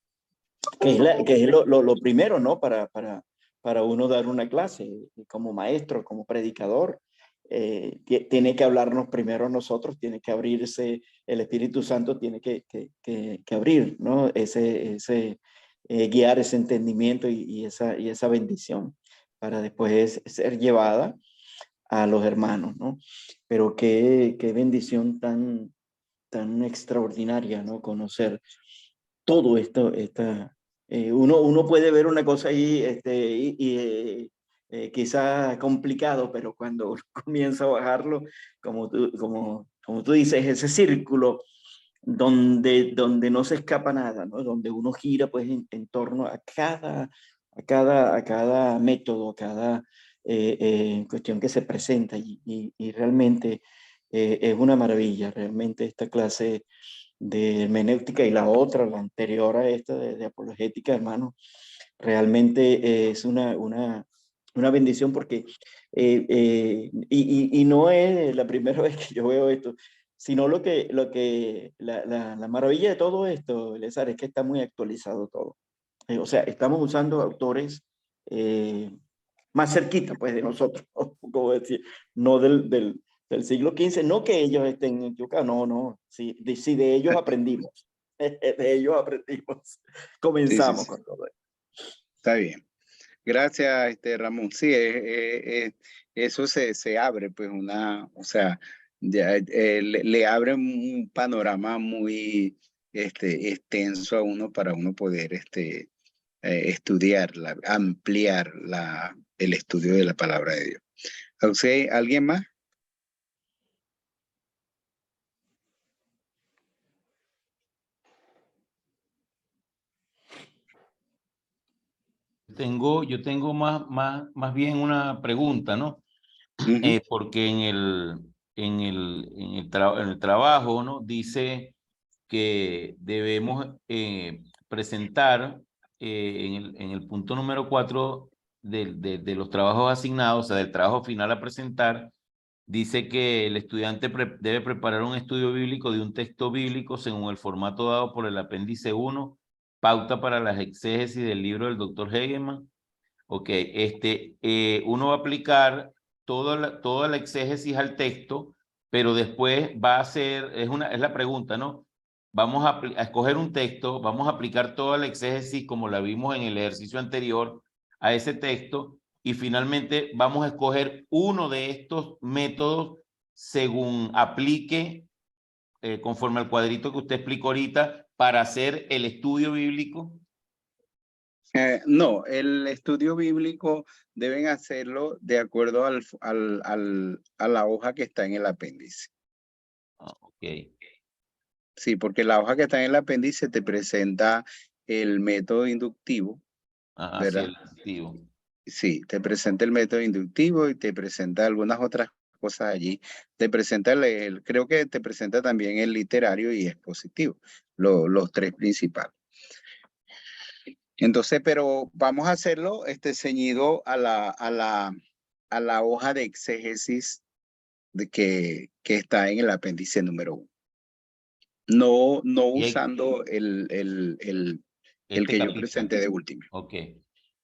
que es lo primero, ¿no? Para uno dar una clase, como maestro, como predicador, tiene que hablarnos primero a nosotros, tiene que abrirse, el Espíritu Santo tiene que abrir, ¿no? Guiar ese entendimiento y esa bendición para después ser llevada a los hermanos, ¿no? Pero qué bendición tan extraordinaria, ¿no? Conocer todo esto, uno puede ver una cosa ahí, quizá complicado, pero cuando uno comienza a bajarlo, como tú dices, ese círculo donde no se escapa nada, ¿no? Donde uno gira, pues, en torno a cada método, cada cuestión que se presenta y realmente es una maravilla, realmente esta clase de hermenéutica y la otra, la anterior a esta de apologética, hermano, realmente es una bendición porque, y no es la primera vez que yo veo esto, sino la maravilla de todo esto, Elezar, es que está muy actualizado todo. O sea, estamos usando autores más cerquita, pues, de nosotros, como decir, no del siglo XV, no que ellos estén equivocados, no, sí, de ellos aprendimos, de ellos aprendimos, Sí, sí, comenzamos sí. con todo esto. Está bien. Gracias, Ramón. Sí, eso se abre, pues, o sea, ya, le abre un panorama muy extenso a uno para uno poder estudiar, ampliar el estudio de la palabra de Dios. ¿Usted, alguien más? Yo tengo más bien una pregunta, ¿no? Porque en el trabajo, ¿no? Dice que debemos presentar en el punto número 4 de los trabajos asignados, o sea, del trabajo final a presentar, dice que el estudiante debe preparar un estudio bíblico de un texto bíblico según el formato dado por el apéndice 1, pauta para las exégesis del libro del Dr. Hegeman. Ok, uno va a aplicar toda la exégesis al texto, pero después va a hacer, es la pregunta, ¿no? Vamos a escoger un texto, vamos a aplicar toda la exégesis como la vimos en el ejercicio anterior a ese texto y finalmente vamos a escoger uno de estos métodos según aplique, conforme al cuadrito que usted explicó ahorita, para hacer el estudio bíblico. No, el estudio bíblico deben hacerlo de acuerdo a la hoja que está en el apéndice. Ok. Sí, porque la hoja que está en el apéndice te presenta el método inductivo, Ajá, sí, ¿verdad? el inductivo. Sí, te presenta el método inductivo y te presenta algunas otras cosas allí. Te presenta creo que te presenta también el literario y expositivo, los tres principales. Entonces, pero vamos a hacerlo ceñido a la a la hoja de exégesis que está en el apéndice número 1. No Y hay- usando el este que yo capítulo. presenté de último. Ok.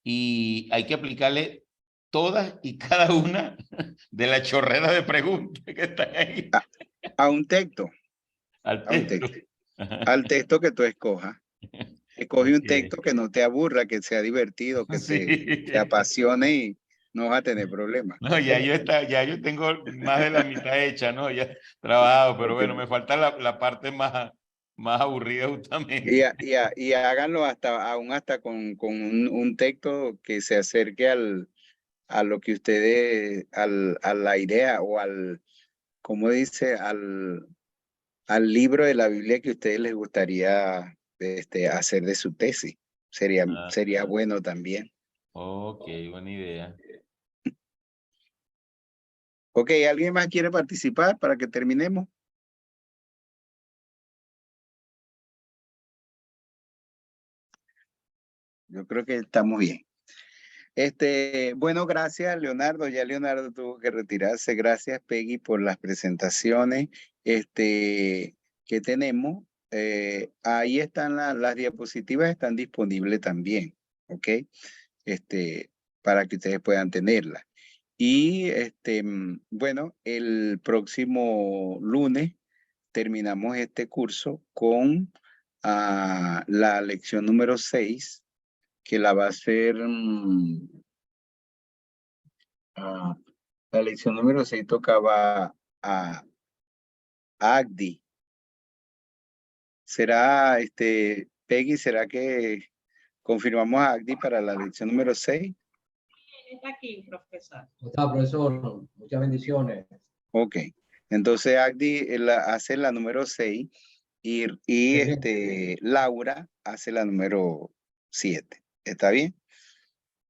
Y hay que aplicarle todas y cada una de la chorrera de preguntas que están ahí A un texto. al A un texto. texto. Al texto que tú escojas. Escoge un Ok. texto que no te aburra, que sea divertido, que Sí. te apasione y no vas a tener problemas. No, ya yo tengo más de la mitad hecha, ¿no? Ya he trabajado, pero bueno, me falta la parte más aburrida justamente. Y háganlo aún hasta con un texto que se acerque a lo que ustedes, a la idea o ¿cómo dice? Al libro de la Biblia que a ustedes les gustaría hacer de su tesis. Sería bueno también. Ok, buena idea. Ok, ¿alguien más quiere participar para que terminemos? Yo creo que estamos bien. Bueno, gracias, Leonardo. Ya Leonardo tuvo que retirarse. Gracias, Peggy, por las presentaciones que tenemos. Ahí están las diapositivas, están disponibles también, ¿ok? Para que ustedes puedan tenerlas. Y bueno, el próximo lunes terminamos este curso con la lección número 6, que la va a hacer la lección número 6 tocaba a Agdi. ¿Será, Peggy, será que confirmamos a Agdi para la lección número 6? Está aquí, profesor. Está, profesor. Muchas bendiciones. Ok. Entonces Agdi hace la número 6 y Laura hace la número 7. ¿Está bien?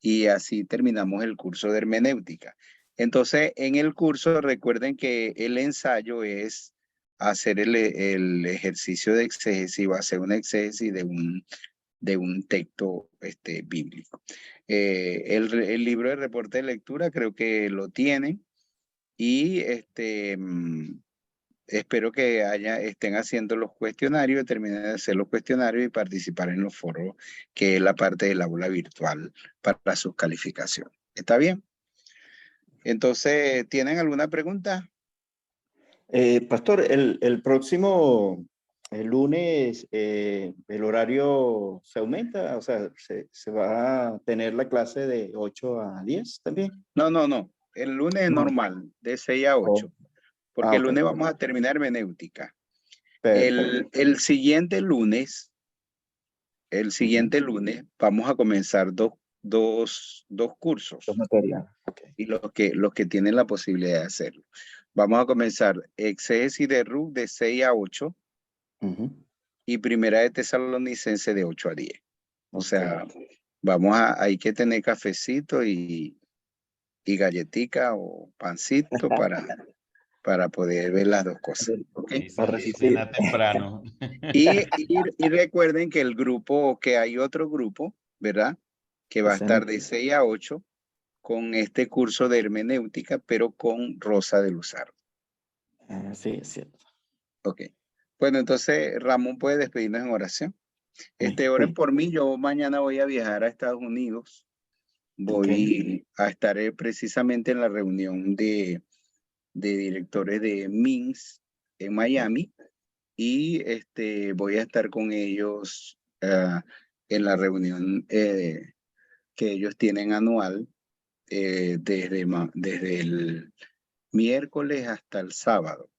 Y así terminamos el curso de hermenéutica. Entonces, en el curso recuerden que el ensayo es hacer el ejercicio de exégesis, va a ser una exégesis de un texto bíblico. El libro de reporte de lectura creo que lo tienen y espero que estén haciendo los cuestionarios, terminen de hacer los cuestionarios y participar en los foros, que es la parte del aula virtual para sus calificaciones. ¿Está bien? Entonces, ¿tienen alguna pregunta? Pastor, el próximo lunes el horario se aumenta, o sea, se va a tener la clase de 8 a 10 también. No. El lunes es No. normal, de 6 a 8. Porque el ok. lunes vamos a terminar hermenéutica. Perfecto. El siguiente lunes vamos a comenzar dos cursos. Los materiales. Okay. Y los que tienen la posibilidad de hacerlo. Vamos a comenzar exégesis de RUC de 6 a 8 y primera de Tesalonicense de 8 a 10. O sea, hay que tener cafecito y galletica o pancito para poder ver las dos cosas. ¿Okay? Cena temprano. Y recuerden que hay otro grupo, ¿verdad? Que va a estar de 6 a 8 con este curso de hermenéutica, pero con Rosa de Luzardo. Sí, es cierto. Ok. Bueno, entonces Ramón puede despedirnos en oración. Oren por mí, yo mañana voy a viajar a Estados Unidos. Voy a estar precisamente en la reunión de directores de MINS en Miami y voy a estar con ellos en la reunión que ellos tienen anual desde el miércoles hasta el sábado,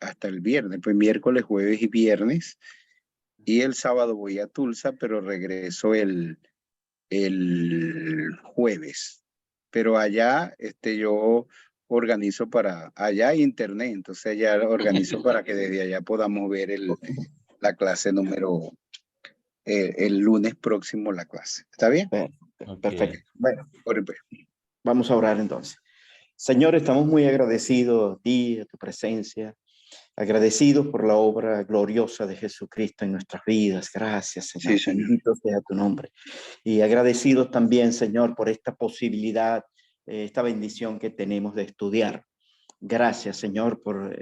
hasta el viernes, pues miércoles, jueves y viernes. Y el sábado voy a Tulsa, pero regreso el jueves. Pero allá yo organizo allá hay internet, entonces ya organizo para que desde allá podamos ver la clase número, el lunes próximo la clase. ¿Está bien? Perfecto. Bueno, pues. Vamos a orar entonces. Señor, estamos muy agradecidos a ti, a tu presencia, agradecidos por la obra gloriosa de Jesucristo en nuestras vidas. Gracias, Señor. Sí, Señor. Bendito sea tu nombre. Y agradecidos también, Señor, por esta posibilidad esta bendición que tenemos de estudiar. Gracias, Señor, por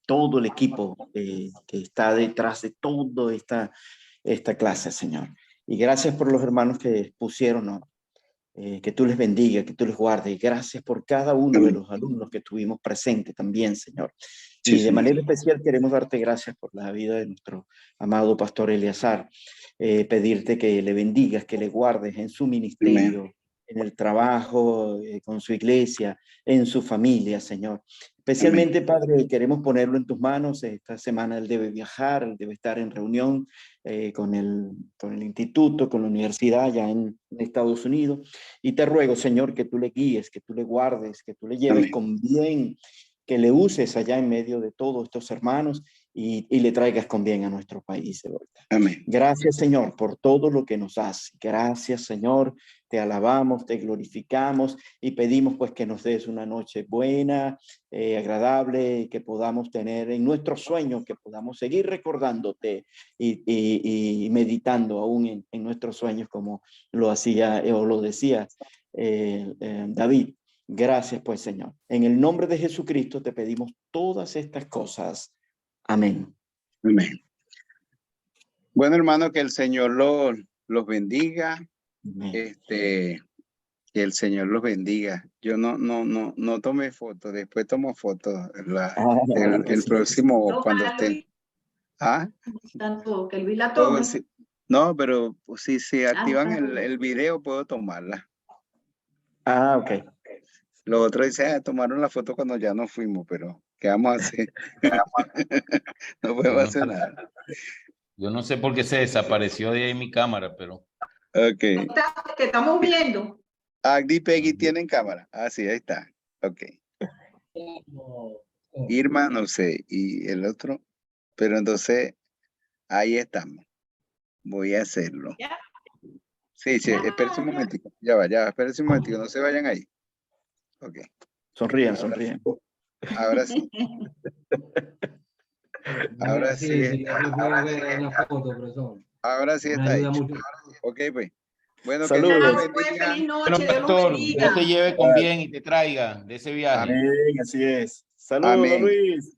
todo el equipo que está detrás de toda esta clase, Señor. Y gracias por los hermanos que pusieron, ¿no? Que tú les bendiga, que tú les guardes. Y gracias por cada uno de los alumnos que tuvimos presentes también, Señor. Sí, Y de Señor. manera especial queremos darte gracias por la vida de nuestro amado pastor Eleazar. Pedirte que le bendigas, que le guardes en su ministerio, Amén. en el trabajo, con su iglesia, en su familia, Señor. Especialmente, Padre, queremos ponerlo en tus manos. Esta semana él debe viajar, él debe estar en reunión con el instituto, con la universidad allá en Estados Unidos. Y te ruego, Señor, que tú le guíes, que tú le guardes, que tú le lleves Amén. con bien, que le uses allá en medio de todos estos hermanos y le traigas con bien a nuestro país, de verdad. Amén. Gracias, Señor, por todo lo que nos hace. Gracias, Señor. Te alabamos, te glorificamos y pedimos pues que nos des una noche buena, agradable, que podamos tener en nuestros sueños, que podamos seguir recordándote y meditando aún en nuestros sueños como lo hacía o lo decía David. Gracias pues, Señor. En el nombre de Jesucristo te pedimos todas estas cosas. Amén. Amén. Bueno, hermano, que el Señor los bendiga. Amén. Que el Señor los bendiga. Yo no tomé fotos, después tomo fotos el próximo cuando esté. ¿Ah? Tanto que Luis la Puedo tome. decir- No, pero pues, si activan el video, puedo tomarla. Ah, ok. Los otros dicen, tomaron la foto cuando ya nos fuimos, pero ¿qué vamos a hacer? No podemos hacer nada. Yo no sé por qué se desapareció de ahí mi cámara, pero Ok. Te estamos viendo. Agdi y Peggy tienen cámara. Ah, sí, ahí está. Ok. Irma, no sé, y el otro. Pero entonces, ahí estamos. Voy a hacerlo. ¿Ya? Sí, espérense un momentico. Ya va, espérense un momentico. No se vayan ahí. Ok. Sonrían, sonrían. Ahora sí. Ahora sí. Ahora sí está hecho. Ok, pues. Bueno, que Dios los Saludos. bendiga. Feliz noche, bueno, Dios los pastor, bendiga. Dios te lleve con bien y te traiga de ese viaje. Amén, así es. Saludos, Amén. Luis.